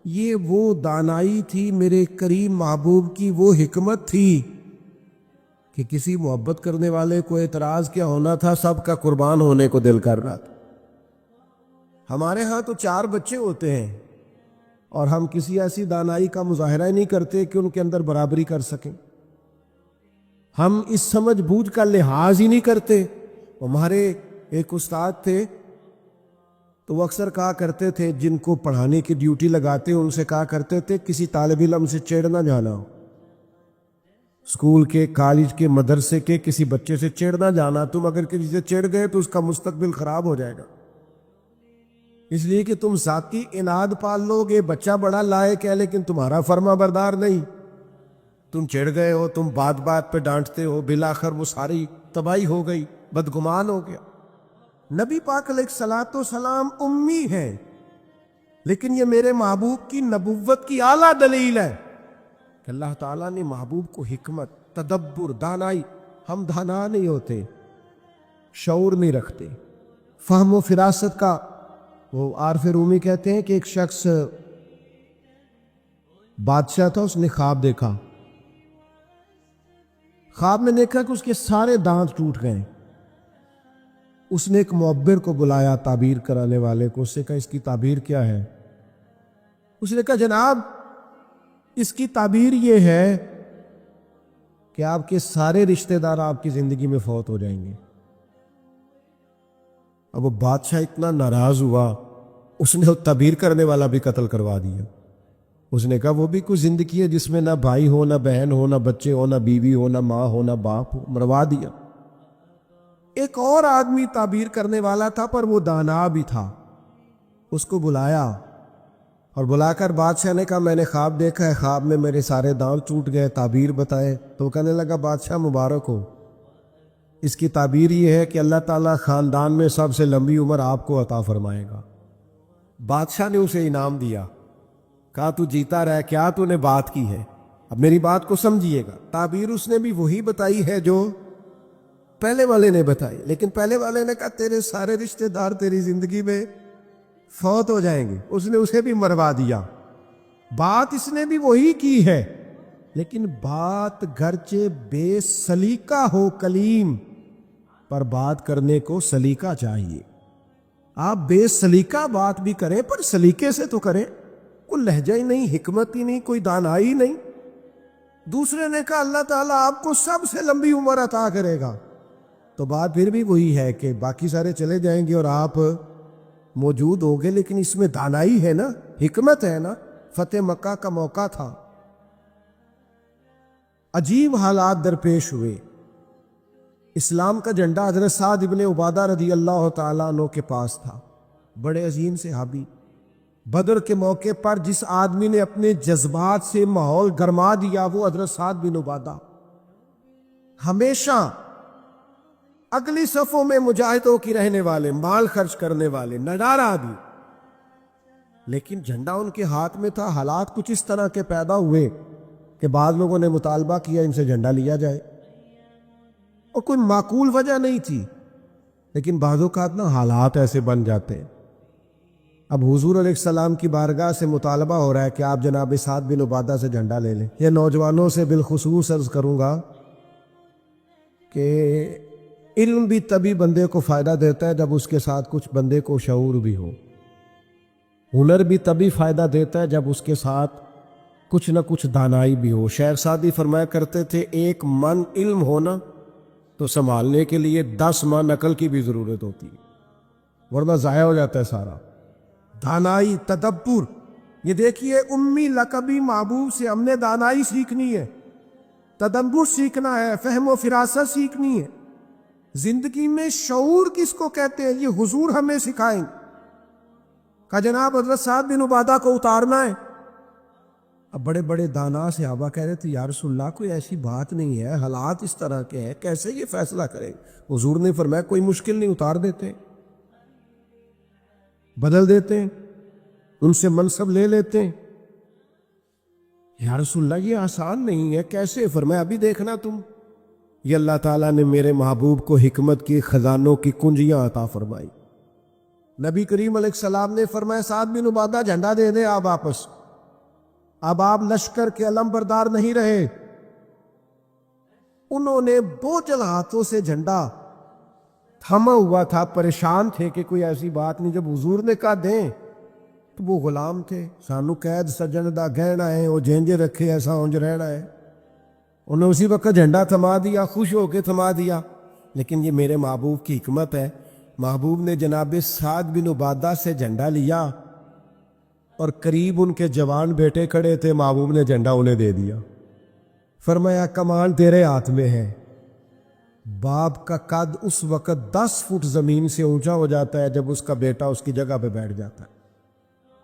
یہ وہ دانائی تھی میرے کریم محبوب کی، وہ حکمت تھی کہ کسی محبت کرنے والے کو اعتراض کیا ہونا تھا، سب کا قربان ہونے کو دل کر رہا تھا۔ ہمارے ہاں تو 4 بچے ہوتے ہیں اور ہم کسی ایسی دانائی کا مظاہرہ ہی نہیں کرتے کہ ان کے اندر برابری کر سکیں، ہم اس سمجھ بوجھ کا لحاظ ہی نہیں کرتے۔ ہمارے ایک استاد تھے تو وہ اکثر کہا کرتے تھے، جن کو پڑھانے کی ڈیوٹی لگاتے ان سے کہا کرتے تھے کسی طالب علم سے چڑ نہ جانا ہو، اسکول کے، کالج کے، مدرسے کے کسی بچے سے چڑ نہ جانا، تم اگر کسی سے چڑ گئے تو اس کا مستقبل خراب ہو جائے گا، اس لیے کہ تم ذاتی اناد پال لو گے، بچہ بڑا لائق ہے لیکن تمہارا فرما بردار نہیں، تم چڑھ گئے ہو، تم بات بات پہ ڈانٹتے ہو، بالآخر وہ ساری تباہی ہو گئی، بدگمان ہو گیا۔ نبی پاک علیہ الصلوۃ والسلام امی ہیں، لیکن یہ میرے محبوب کی نبوت کی اعلیٰ دلیل ہے کہ اللہ تعالیٰ نے محبوب کو حکمت، تدبر، دانائی، ہم دانا نہیں ہوتے، شعور نہیں رکھتے، فہم و فراست کا وہ عارف رومی کہتے ہیں کہ ایک شخص بادشاہ تھا، اس نے خواب دیکھا، خواب میں دیکھا کہ اس کے سارے دانت ٹوٹ گئے۔ اس نے ایک معبر کو بلایا، تعبیر کرانے والے کو، اس سے کہا اس کی تعبیر کیا ہے؟ اس نے کہا جناب اس کی تعبیر یہ ہے کہ آپ کے سارے رشتہ دار آپ کی زندگی میں فوت ہو جائیں گے۔ اب وہ بادشاہ اتنا ناراض ہوا، اس نے وہ تعبیر کرنے والا بھی قتل کروا دیا۔ اس نے کہا وہ بھی کوئی زندگی ہے جس میں نہ بھائی ہو، نہ بہن ہو، نہ بچے ہو، نہ بیوی ہو، نہ ماں ہو، نہ باپ ہو، مروا دیا۔ ایک اور آدمی تعبیر کرنے والا تھا پر وہ دانا بھی تھا، اس کو بلایا اور بلا کر بادشاہ نے کہا میں نے خواب دیکھا ہے، خواب میں میرے سارے دانت ٹوٹ گئے، تعبیر بتائے۔ تو وہ کہنے لگا بادشاہ مبارک ہو، اس کی تعبیر یہ ہے کہ اللہ تعالیٰ خاندان میں سب سے لمبی عمر آپ کو عطا فرمائے گا۔ بادشاہ نے اسے انعام دیا، کہا تو جیتا رہ، کیا تو نے بات کی ہے، اب میری بات کو سمجھیے گا۔ تعبیر اس نے بھی وہی بتائی ہے جو پہلے والے نے بتائی، لیکن پہلے والے نے کہا تیرے سارے رشتہ دار تیری زندگی میں فوت ہو جائیں گے، اس نے اسے بھی مروا دیا۔ بات اس نے بھی وہی کی ہے، لیکن بات گرچہ بے سلیقہ ہو کلیم، پر بات کرنے کو سلیقہ چاہیے۔ آپ بے سلیقہ بات بھی کریں پر سلیقے سے تو کریں، کوئی لہجہ ہی نہیں، حکمت ہی نہیں، کوئی دانائی نہیں۔ دوسرے نے کہا اللہ تعالیٰ آپ کو سب سے لمبی عمر عطا کرے گا، تو بات پھر بھی وہی ہے کہ باقی سارے چلے جائیں گے اور آپ موجود ہوں گے، لیکن اس میں دانائی ہے نا، حکمت ہے نا، فتح مکہ کا موقع تھا۔ عجیب حالات درپیش ہوئے۔ اسلام کا جھنڈا حضرت سعد ابن عبادہ رضی اللہ تعالیٰ عنہ کے پاس تھا، بڑے عظیم صحابی۔ بدر کے موقع پر جس آدمی نے اپنے جذبات سے ماحول گرما دیا وہ حضرت سعد بن عبادہ، ہمیشہ اگلی صفوں میں مجاہدوں کی رہنے والے، مال خرچ کرنے والے، نڈار آدمی، لیکن جھنڈا ان کے ہاتھ میں تھا۔ حالات کچھ اس طرح کے پیدا ہوئے کہ بعض لوگوں نے مطالبہ کیا ان سے جھنڈا لیا جائے، اور کوئی معقول وجہ نہیں تھی، لیکن بعض اوقات نا حالات ایسے بن جاتے ہیں۔ اب حضور علیہ السلام کی بارگاہ سے مطالبہ ہو رہا ہے کہ آپ جناب سعد بن عبادہ سے جھنڈا لے لیں۔ یہ نوجوانوں سے بالخصوص عرض کروں گا کہ علم بھی تبھی بندے کو فائدہ دیتا ہے جب اس کے ساتھ کچھ بندے کو شعور بھی ہو، ہنر بھی تبھی فائدہ دیتا ہے جب اس کے ساتھ کچھ نہ کچھ دانائی بھی ہو۔ شعر سعدی فرمایا کرتے تھے ایک من علم ہونا تو سنبھالنے کے لیے 10 من عقل کی بھی ضرورت ہوتی ہے، ورنہ ضائع ہو جاتا ہے سارا۔ دانائی، تدبر، یہ دیکھیے امی لقبی محبوب سے ہم نے دانائی سیکھنی ہے، تدبر سیکھنا ہے، فہم و فراست سیکھنی ہے۔ زندگی میں شعور کس کو کہتے ہیں یہ حضور ہمیں سکھائیں۔ کہ جناب حضرت سعد بن عبادہ کو اتارنا ہے۔ اب بڑے بڑے دانا صحابہ کہہ رہے تھے یا رسول اللہ کوئی ایسی بات نہیں ہے، حالات اس طرح کے ہیں، کیسے یہ فیصلہ کریں؟ حضور نے فرمایا کوئی مشکل نہیں، اتار دیتے، بدل دیتے ہیں، ان سے منصب لے لیتے ہیں۔ یا رسول اللہ یہ آسان نہیں ہے، کیسے؟ فرمایا ابھی دیکھنا تم، یہ اللہ تعالیٰ نے میرے محبوب کو حکمت کی خزانوں کی کنجیاں عطا فرمائی۔ نبی کریم علیہ السلام نے فرمایا سعد بن عبادہ جھنڈا دے دیں آپ واپس، اب آپ لشکر کے علم بردار نہیں رہے۔ انہوں نے بوجھل ہاتھوں سے جھنڈا تھما ہوا تھا، پریشان تھے کہ کوئی ایسی بات نہیں۔ جب حضور نے کہا دیں تو وہ غلام تھے، سانو قید سجن دا گہنا ہے، وہ جینجے رکھے ایسا اونج رہنا ہے۔ انہوں نے اسی وقت جھنڈا تھما دیا، خوش ہو کے تھما دیا۔ لیکن یہ میرے محبوب کی حکمت ہے، محبوب نے جناب سعد بن عبادہ سے جھنڈا لیا اور قریب ان کے جوان بیٹے کھڑے تھے، محبوب نے جھنڈا انہیں دے دیا۔ فرمایا کمان تیرے ہاتھ میں ہے۔ باپ کا قد اس وقت 10 فٹ زمین سے اونچا ہو جاتا ہے جب اس کا بیٹا اس کی جگہ پہ بیٹھ جاتا ہے۔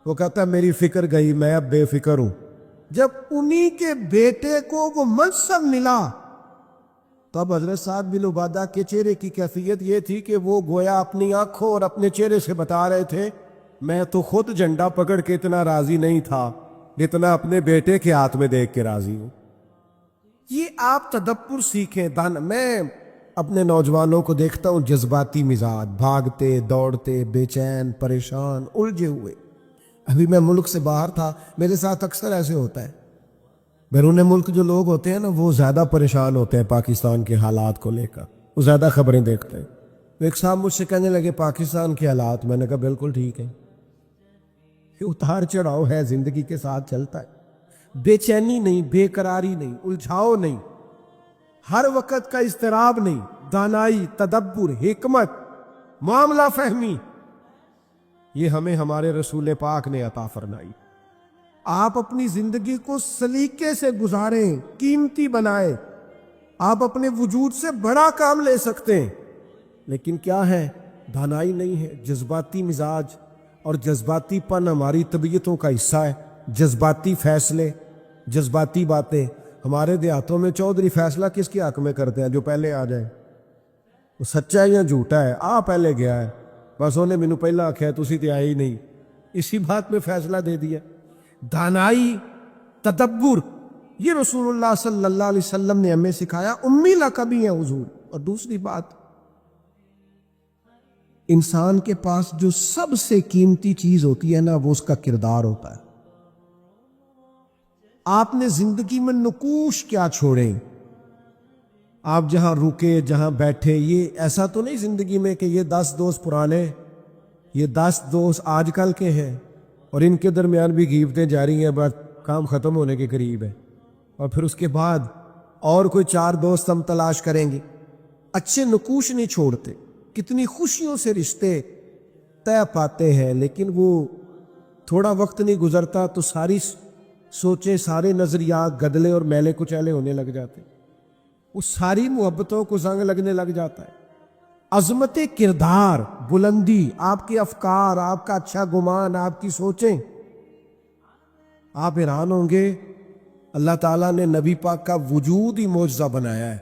وہ کہتا ہے میری فکر گئی، میں اب بے فکر ہوں۔ جب انہی کے بیٹے کو وہ منصب ملا تو اب حضرت سعد بن عبادہ کے چہرے کی کیفیت یہ تھی کہ وہ گویا اپنی آنکھوں اور اپنے چہرے سے بتا رہے تھے میں تو خود جھنڈا پکڑ کے اتنا راضی نہیں تھا جتنا اپنے بیٹے کے ہاتھ میں دیکھ کے راضی ہوں۔ یہ آپ تدبر سیکھیں۔ میں اپنے نوجوانوں کو دیکھتا ہوں جذباتی مزاج، بھاگتے دوڑتے، بے چین، پریشان، الجھے ہوئے۔ ابھی میں ملک سے باہر تھا، میرے ساتھ اکثر ایسے ہوتا ہے۔ بیرون ملک جو لوگ ہوتے ہیں نا، وہ زیادہ پریشان ہوتے ہیں پاکستان کے حالات کو لے کر، وہ زیادہ خبریں دیکھتے ہیں۔ ایک صاحب مجھ سے کہنے لگے پاکستان کے حالات، میں نے کہا بالکل ٹھیک ہے، یہ اتار چڑھاؤ ہے، زندگی کے ساتھ چلتا ہے، بے چینی نہیں، بے قراری نہیں، الجھاؤ نہیں، ہر وقت کا اضطراب نہیں، دانائی، تدبر، حکمت، معاملہ فہمی، یہ ہمیں ہمارے رسول پاک نے عطا فرمائی۔ آپ اپنی زندگی کو سلیقے سے گزاریں، قیمتی بنائیں۔ آپ اپنے وجود سے بڑا کام لے سکتے ہیں، لیکن کیا ہے، دانائی نہیں ہے، جذباتی مزاج، اور جذباتی پن ہماری طبیعتوں کا حصہ ہے۔ جذباتی فیصلے، جذباتی باتیں۔ ہمارے دیہاتوں میں چودھری فیصلہ کس کے حق میں کرتے ہیں؟ جو پہلے آ جائے، وہ سچا ہے یا جھوٹا ہے، پہلے گیا ہے، بس انہیں مینوں پہلا آکھیا تسی تے آئے ہی نہیں، اسی بات میں فیصلہ دے دیا۔ دانائی، تدبر، یہ رسول اللہ صلی اللہ علیہ وسلم نے ہمیں سکھایا۔ امی لقبی ہے حضور۔ اور دوسری بات، انسان کے پاس جو سب سے قیمتی چیز ہوتی ہے نا، وہ اس کا کردار ہوتا ہے۔ آپ نے زندگی میں نقوش کیا چھوڑیں؟ آپ جہاں رکے، جہاں بیٹھے، یہ ایسا تو نہیں زندگی میں کہ یہ 10 دوست پرانے، یہ 10 دوست آج کل کے ہیں اور ان کے درمیان بھی غیبتیں جاری ہیں، بس کام ختم ہونے کے قریب ہے، اور پھر اس کے بعد اور کوئی 4 دوست ہم تلاش کریں گے۔ اچھے نقوش نہیں چھوڑتے، کتنی خوشیوں سے رشتے طے پاتے ہیں، لیکن وہ تھوڑا وقت نہیں گزرتا تو ساری سوچیں، سارے نظریات گدلے اور میلے کچیلے ہونے لگ جاتے، وہ ساری محبتوں کو زنگ لگنے لگ جاتا ہے۔ عظمت کردار، بلندی، آپ کے افکار، آپ کا اچھا گمان، آپ کی سوچیں، آپ حیران ہوں گے۔ اللہ تعالیٰ نے نبی پاک کا وجود ہی معجزہ بنایا ہے،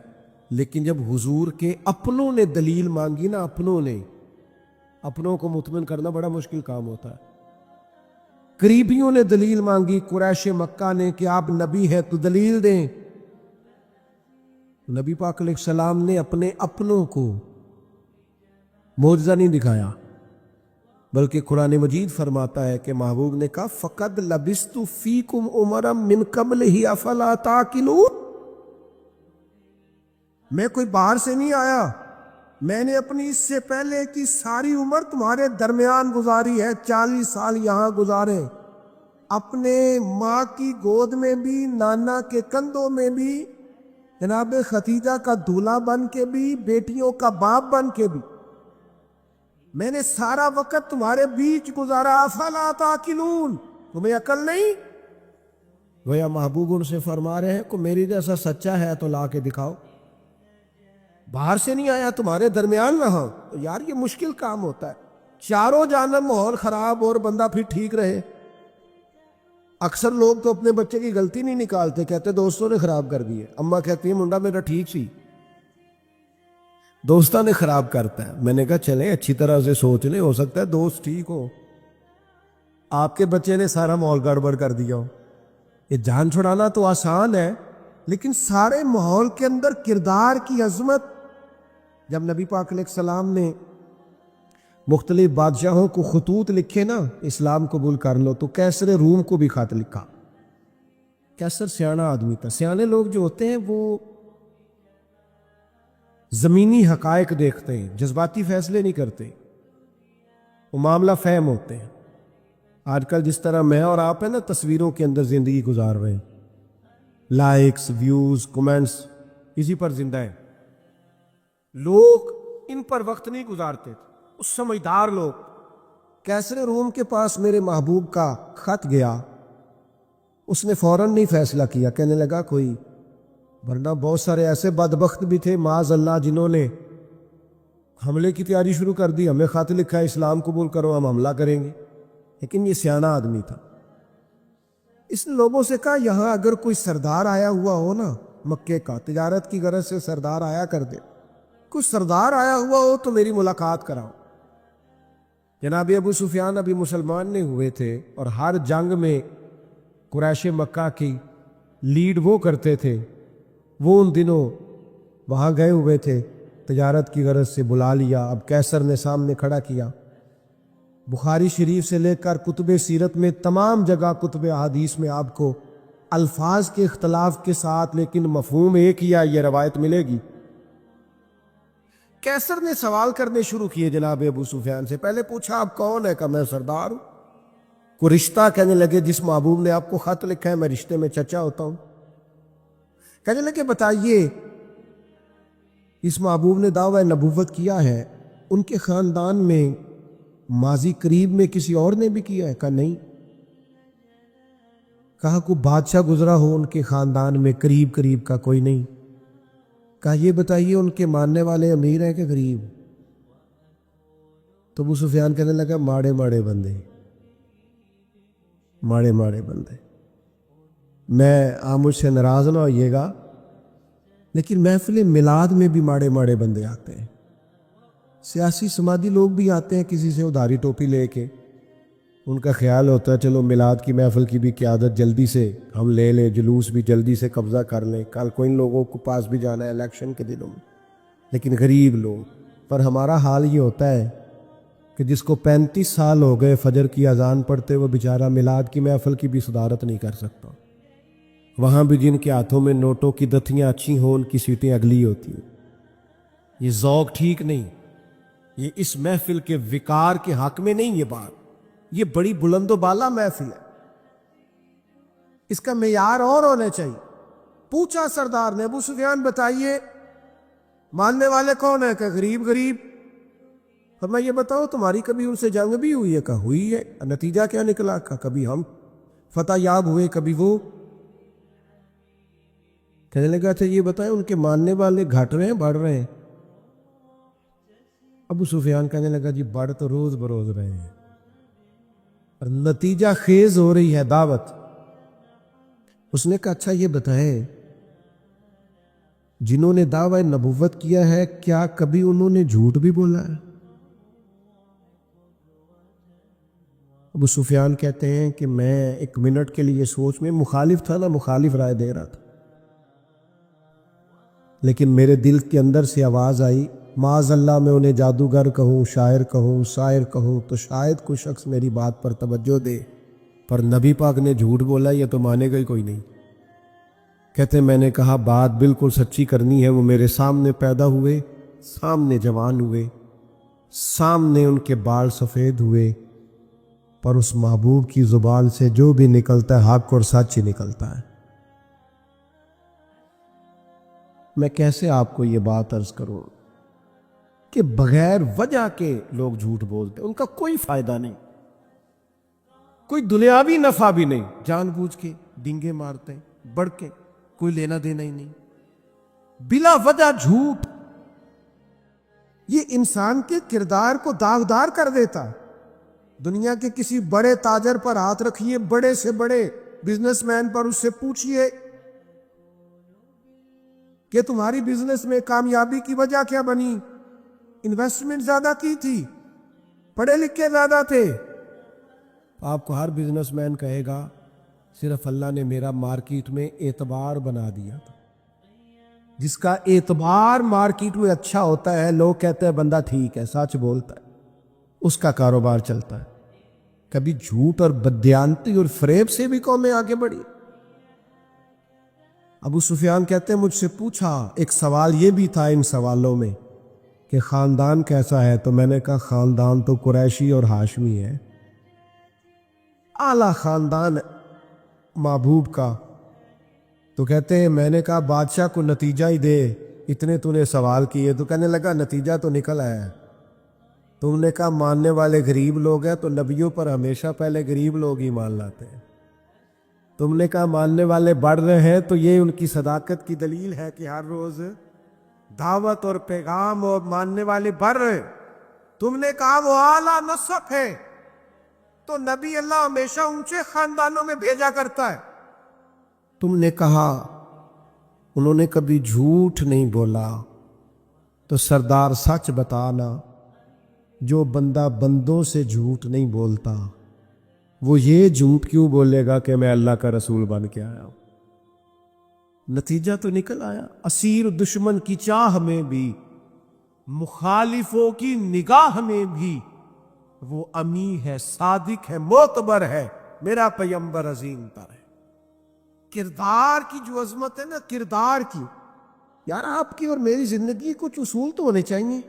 لیکن جب حضور کے اپنوں نے دلیل مانگی نا، اپنوں کو مطمئن کرنا بڑا مشکل کام ہوتا ہے۔ قریبیوں نے دلیل مانگی، قریش مکہ نے، کہ آپ نبی ہیں تو دلیل دیں۔ نبی پاک علیہ السلام نے اپنے اپنوں کو معجزہ نہیں دکھایا، بلکہ قرآن مجید فرماتا ہے کہ محبوب نے کہا فَقَدْ لَبِثْتُ فِيكُمْ عُمَرًا مِّن قَبْلِهِ أَفَلَا تَعْقِلُونَ۔ میں کوئی باہر سے نہیں آیا، میں نے اپنی اس سے پہلے کی ساری عمر تمہارے درمیان گزاری ہے، 40 سال یہاں گزارے، اپنے ماں کی گود میں بھی، نانا کے کندھوں میں بھی، جناب ختیجہ کا دولہا بن کے بھی، بیٹیوں کا باپ بن کے بھی، میں نے سارا وقت تمہارے بیچ گزارا۔ افلا تعقلون، تمہیں عقل نہیں؟ گویا محبوب ان سے فرما رہے ہیں کہ میری جیسا سچا ہے تو لا کے دکھاؤ۔ باہر سے نہیں آیا، تمہارے درمیان رہا، تو یار یہ مشکل کام ہوتا ہے۔ چاروں جانب ماحول خراب اور بندہ پھر ٹھیک رہے۔ اکثر لوگ تو اپنے بچے کی غلطی نہیں نکالتے، کہتے دوستوں نے خراب کر دی ہے۔ اماں کہتی ہے منڈا میرا ٹھیک سی، دوستوں نے خراب کرتا ہے۔ میں نے کہا چلیں اچھی طرح سے سوچ لیں، ہو سکتا ہے دوست ٹھیک ہو، آپ کے بچے نے سارا ماحول گڑبڑ کر دیا ہو۔ یہ جان چھڑانا تو آسان ہے، لیکن سارے ماحول کے اندر کردار کی عظمت۔ جب نبی پاک علیہ السلام نے مختلف بادشاہوں کو خطوط لکھے نا، اسلام قبول کر لو، تو کیسر روم کو بھی خط لکھا۔ کیسر سیانا آدمی تھا۔ سیانے لوگ جو ہوتے ہیں وہ زمینی حقائق دیکھتے ہیں، جذباتی فیصلے نہیں کرتے، وہ معاملہ فہم ہوتے ہیں۔ آج کل جس طرح میں اور آپ ہیں نا، تصویروں کے اندر زندگی گزار رہے ہیں، لائکس، ویوز، کمنٹس، اسی پر زندہ ہیں۔ لوگ ان پر وقت نہیں گزارتے تھے، اس سمجھدار لوگ۔ کیسر روم کے پاس میرے محبوب کا خط گیا، اس نے فوراً نہیں فیصلہ کیا، کہنے لگا کوئی، ورنہ بہت سارے ایسے بدبخت بھی تھے معاذ اللہ جنہوں نے حملے کی تیاری شروع کر دی، ہمیں خط لکھا ہے اسلام قبول کرو ہم حملہ کریں گے، لیکن یہ سیانا آدمی تھا۔ اس نے لوگوں سے کہا یہاں اگر کوئی سردار آیا ہوا ہو نا، مکے کا، تجارت کی غرض سے سردار آیا کر دے، کوئی سردار آیا ہوا ہو تو میری ملاقات کراؤ۔ جناب ابو سفیان ابھی مسلمان نہیں ہوئے تھے، اور ہر جنگ میں قریش مکہ کی لیڈ وہ کرتے تھے، وہ ان دنوں وہاں گئے ہوئے تھے تجارت کی غرض سے بلا لیا. اب کیسر نے سامنے کھڑا کیا. بخاری شریف سے لے کر کتب سیرت میں تمام جگہ کتب احادیث میں آپ کو الفاظ کے اختلاف کے ساتھ لیکن مفہوم ایک ہی یہ روایت ملے گی. کیسر نے سوال کرنے شروع کیے جناب ابو سفیان سے. پہلے پوچھا آپ کون ہے؟ کہا میں سردار ہوں. کوئی رشتہ؟ کہنے لگے جس محبوب نے آپ کو خط لکھا ہے میں رشتے میں چچا ہوتا ہوں. کہنے لگے بتائیے اس محبوب نے دعویٰ نبوت کیا ہے، ان کے خاندان میں ماضی قریب میں کسی اور نے بھی کیا ہے؟ کہا نہیں. کہا کوئی بادشاہ گزرا ہو ان کے خاندان میں؟ قریب کا کوئی نہیں. کہا یہ بتائیے ان کے ماننے والے امیر ہیں کہ غریب؟ تو ابو سفیان کہنے لگا ماڑے بندے. میں آپ مجھ سے ناراض نہ ہوئیے گا لیکن محفل میلاد میں بھی ماڑے بندے آتے ہیں. سیاسی سماجی لوگ بھی آتے ہیں کسی سے ادھاری ٹوپی لے کے. ان کا خیال ہوتا ہے چلو میلاد کی محفل کی بھی قیادت جلدی سے ہم لے لیں، جلوس بھی جلدی سے قبضہ کر لیں، کل کو ان لوگوں کو پاس بھی جانا ہے الیکشن کے دنوں میں. لیکن غریب لوگ. پر ہمارا حال یہ ہوتا ہے کہ جس کو 35 سال ہو گئے فجر کی اذان پڑھتے وہ بیچارہ میلاد کی محفل کی بھی صدارت نہیں کر سکتا. وہاں بھی جن کے ہاتھوں میں نوٹوں کی دتیاں اچھی ہوں ان کی سیٹیں اگلی ہوتی ہیں. یہ ذوق ٹھیک نہیں. یہ اس محفل کے وقار کے حق میں نہیں. یہ بات یہ بڑی بلند و بالا محفل ہے، اس کا معیار اور ہونا چاہیے. پوچھا سردار نے ابو سفیان بتائیے ماننے والے کون ہیں؟ کہ غریب. فرمایا یہ بتاؤ تمہاری کبھی ان سے جنگ بھی ہوئی ہے؟ کہا ہوئی ہے. نتیجہ کیا نکلا؟ کہا کبھی ہم فتح یاب ہوئے کبھی وہ. کہنے لگا اچھا یہ بتائیں ان کے ماننے والے گھٹ رہے ہیں بڑھ رہے ہیں؟ ابو سفیان کہنے لگا جی بڑھ تو روز بروز رہے ہیں اور نتیجہ خیز ہو رہی ہے دعوت. اس نے کہا اچھا یہ بتائیں جنہوں نے دعوی نبوت کیا ہے کیا کبھی انہوں نے جھوٹ بھی بولا ہے؟ ابو سفیان کہتے ہیں کہ میں 1 منٹ کے لیے سوچ میں مخالف تھا نا، مخالف رائے دے رہا تھا، لیکن میرے دل کے اندر سے آواز آئی معاذ اللہ میں انہیں جادوگر کہوں، شاعر کہوں، ساحر کہوں تو شاید کوئی شخص میری بات پر توجہ دے، پر نبی پاک نے جھوٹ بولا یہ تو مانے گا ہی کوئی نہیں. کہتے میں نے کہا بات بالکل سچی کرنی ہے. وہ میرے سامنے پیدا ہوئے، سامنے جوان ہوئے، سامنے ان کے بال سفید ہوئے، پر اس محبوب کی زبان سے جو بھی نکلتا ہے حق اور سچ ہی نکلتا ہے. میں کیسے آپ کو یہ بات عرض کروں کہ بغیر وجہ کے لوگ جھوٹ بولتے، ان کا کوئی فائدہ نہیں، کوئی دنیاوی نفع بھی نہیں، جان بوجھ کے ڈنگے مارتے ہیں بڑھ کے، کوئی لینا دینا ہی نہیں، بلا وجہ جھوٹ. یہ انسان کے کردار کو داغدار کر دیتا ہے. دنیا کے کسی بڑے تاجر پر ہاتھ رکھیے، بڑے سے بڑے بزنس مین پر، اس سے پوچھئے کہ تمہاری بزنس میں کامیابی کی وجہ کیا بنی؟ انویسٹمنٹ زیادہ کی تھی، پڑھے لکھے زیادہ تھے؟ آپ کو ہر بزنس مین کہے گا صرف اللہ نے میرا مارکیٹ میں اعتبار بنا دیا تھا. جس کا اعتبار مارکیٹ میں اچھا ہوتا ہے لوگ کہتے ہیں بندہ ٹھیک ہے، سچ بولتا ہے، اس کا کاروبار چلتا ہے. کبھی جھوٹ اور بددیانتی اور فریب سے بھی قومیں آگے بڑھی. ابو سفیان کہتے ہیں مجھ سے پوچھا، ایک سوال یہ بھی تھا ان سوالوں میں کہ خاندان کیسا ہے؟ تو میں نے کہا خاندان تو قریشی اور ہاشمی ہے، اعلیٰ خاندان محبوب کا. تو کہتے ہیں میں نے کہا بادشاہ کو نتیجہ ہی دے، اتنے تو نے سوال کیے. تو کہنے لگا نتیجہ تو نکل آیا ہے. تم نے کہا ماننے والے غریب لوگ ہیں تو نبیوں پر ہمیشہ پہلے غریب لوگ ہی مان لاتے ہیں. تم نے کہا ماننے والے بڑھ رہے ہیں تو یہ ان کی صداقت کی دلیل ہے کہ ہر روز دعوت اور پیغام اور ماننے والے بڑھ رہے. تم نے کہا وہ اعلیٰ نسب ہے تو نبی اللہ ہمیشہ اونچے خاندانوں میں بھیجا کرتا ہے. تم نے کہا انہوں نے کبھی جھوٹ نہیں بولا. تو سردار سچ بتانا، جو بندہ بندوں سے جھوٹ نہیں بولتا وہ یہ جھوٹ کیوں بولے گا کہ میں اللہ کا رسول بن کے آیا ہوں؟ نتیجہ تو نکل آیا. اسیر دشمن کی چاہ میں بھی مخالفوں کی نگاہ میں بھی وہ امی ہے، صادق ہے، معتبر ہے، میرا پیغمبر عظیم تر ہے۔ کردار کی جو عظمت ہے نا، کردار کی، یار آپ کی اور میری زندگی کچھ اصول تو ہونے چاہیے،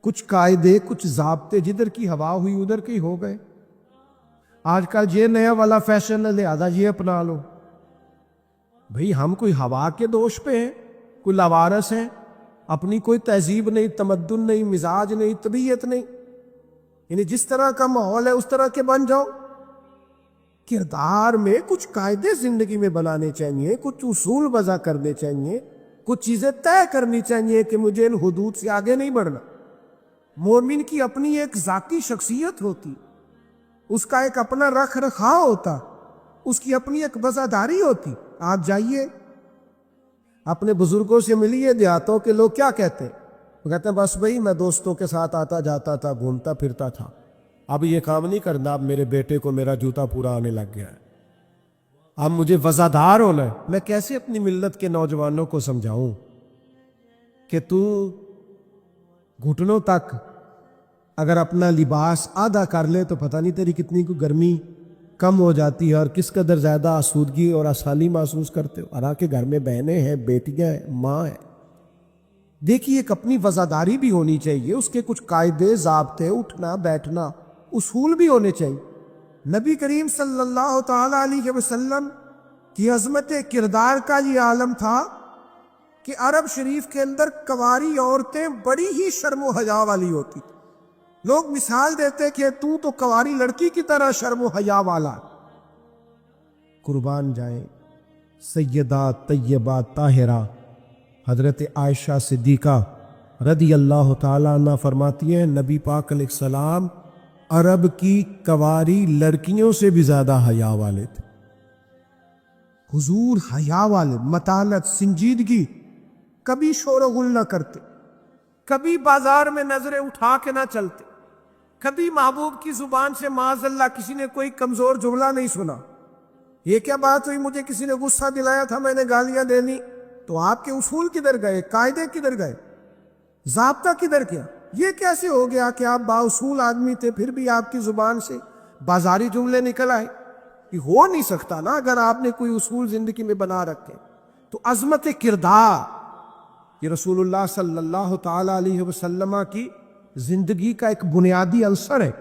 کچھ قاعدے، کچھ ضابطے، جدھر کی ہوا ہوئی ادھر کے ہی ہو گئے۔ آج کل یہ نیا والا فیشن ہے، لہذا یہ اپنا لو۔ بھئی ہم کوئی ہوا کے دوش پہ ہیں، کوئی لاوارث ہیں، اپنی کوئی تہذیب نہیں، تمدن نہیں، مزاج نہیں، طبیعت نہیں، یعنی جس طرح کا ماحول ہے اس طرح کے بن جاؤ۔ کردار میں کچھ قاعدے زندگی میں بنانے چاہیے، کچھ اصول وضع کرنے چاہیے، کچھ چیزیں طے کرنی چاہیے کہ مجھے ان حدود سے آگے نہیں بڑھنا۔ مومن کی اپنی ایک ذاتی شخصیت ہوتی، اس کا ایک اپنا رکھ رکھاؤ ہوتا، اس کی اپنی ایک وفاداری ہوتی۔ آپ جائیے اپنے بزرگوں سے ملیے، دیہاتوں کے لوگ کیا کہتے ہیں؟ وہ کہتے ہیں بس بھائی میں دوستوں کے ساتھ آتا جاتا تھا، گھومتا پھرتا تھا، اب یہ کام نہیں کرنا، اب میرے بیٹے کو میرا جوتا پورا آنے لگ گیا ہے، اب مجھے وفادار ہونا ہے۔ میں کیسے اپنی ملت کے نوجوانوں کو سمجھاؤں کہ تو گھٹنوں تک اگر اپنا لباس آدھا کر لے تو پتہ نہیں تیری کتنی کو گرمی کم ہو جاتی ہے، اور کس قدر زیادہ آسودگی اور آسانی محسوس کرتے ہو، حالانکہ گھر میں بہنیں ہیں، بیٹیاں ہیں، ماں ہے۔ دیکھیے ایک اپنی وفاداری بھی ہونی چاہیے، اس کے کچھ قاعدے، ضابطے، اٹھنا بیٹھنا، اصول بھی ہونے چاہیے۔ نبی کریم صلی اللہ تعالی علیہ وسلم کی عظمت کردار کا یہ عالم تھا کہ عرب شریف کے اندر کنواری عورتیں بڑی ہی شرم و حیا والی ہوتی تھیں۔ لوگ مثال دیتے کہ تو کنواری لڑکی کی طرح شرم و حیا والا۔ قربان جائیں سیدہ طیبہ طاہرہ حضرت عائشہ صدیقہ رضی اللہ تعالیٰ عنہ فرماتی ہیں نبی پاک علیہ السلام عرب کی کنواری لڑکیوں سے بھی زیادہ حیا والے تھے۔ حضور حیا والے، متانت، سنجیدگی، کبھی شور و غل نہ کرتے، کبھی بازار میں نظریں اٹھا کے نہ چلتے، کبھی محبوب کی زبان سے معاذ اللہ کسی نے کوئی کمزور جملہ نہیں سنا۔ یہ کیا بات ہوئی، مجھے کسی نے غصہ دلایا تھا، میں نے گالیاں دے لی، تو آپ کے اصول کدھر گئے، قاعدے کدھر گئے، ضابطہ کدھر گیا؟ یہ کیسے ہو گیا کہ آپ بااصول آدمی تھے پھر بھی آپ کی زبان سے بازاری جملے نکل آئے؟ یہ ہو نہیں سکتا نا اگر آپ نے کوئی اصول زندگی میں بنا رکھے۔ تو عظمت کردار یہ رسول اللہ صلی اللہ تعالی علیہ وسلم کی زندگی کا ایک بنیادی عنصر ہے۔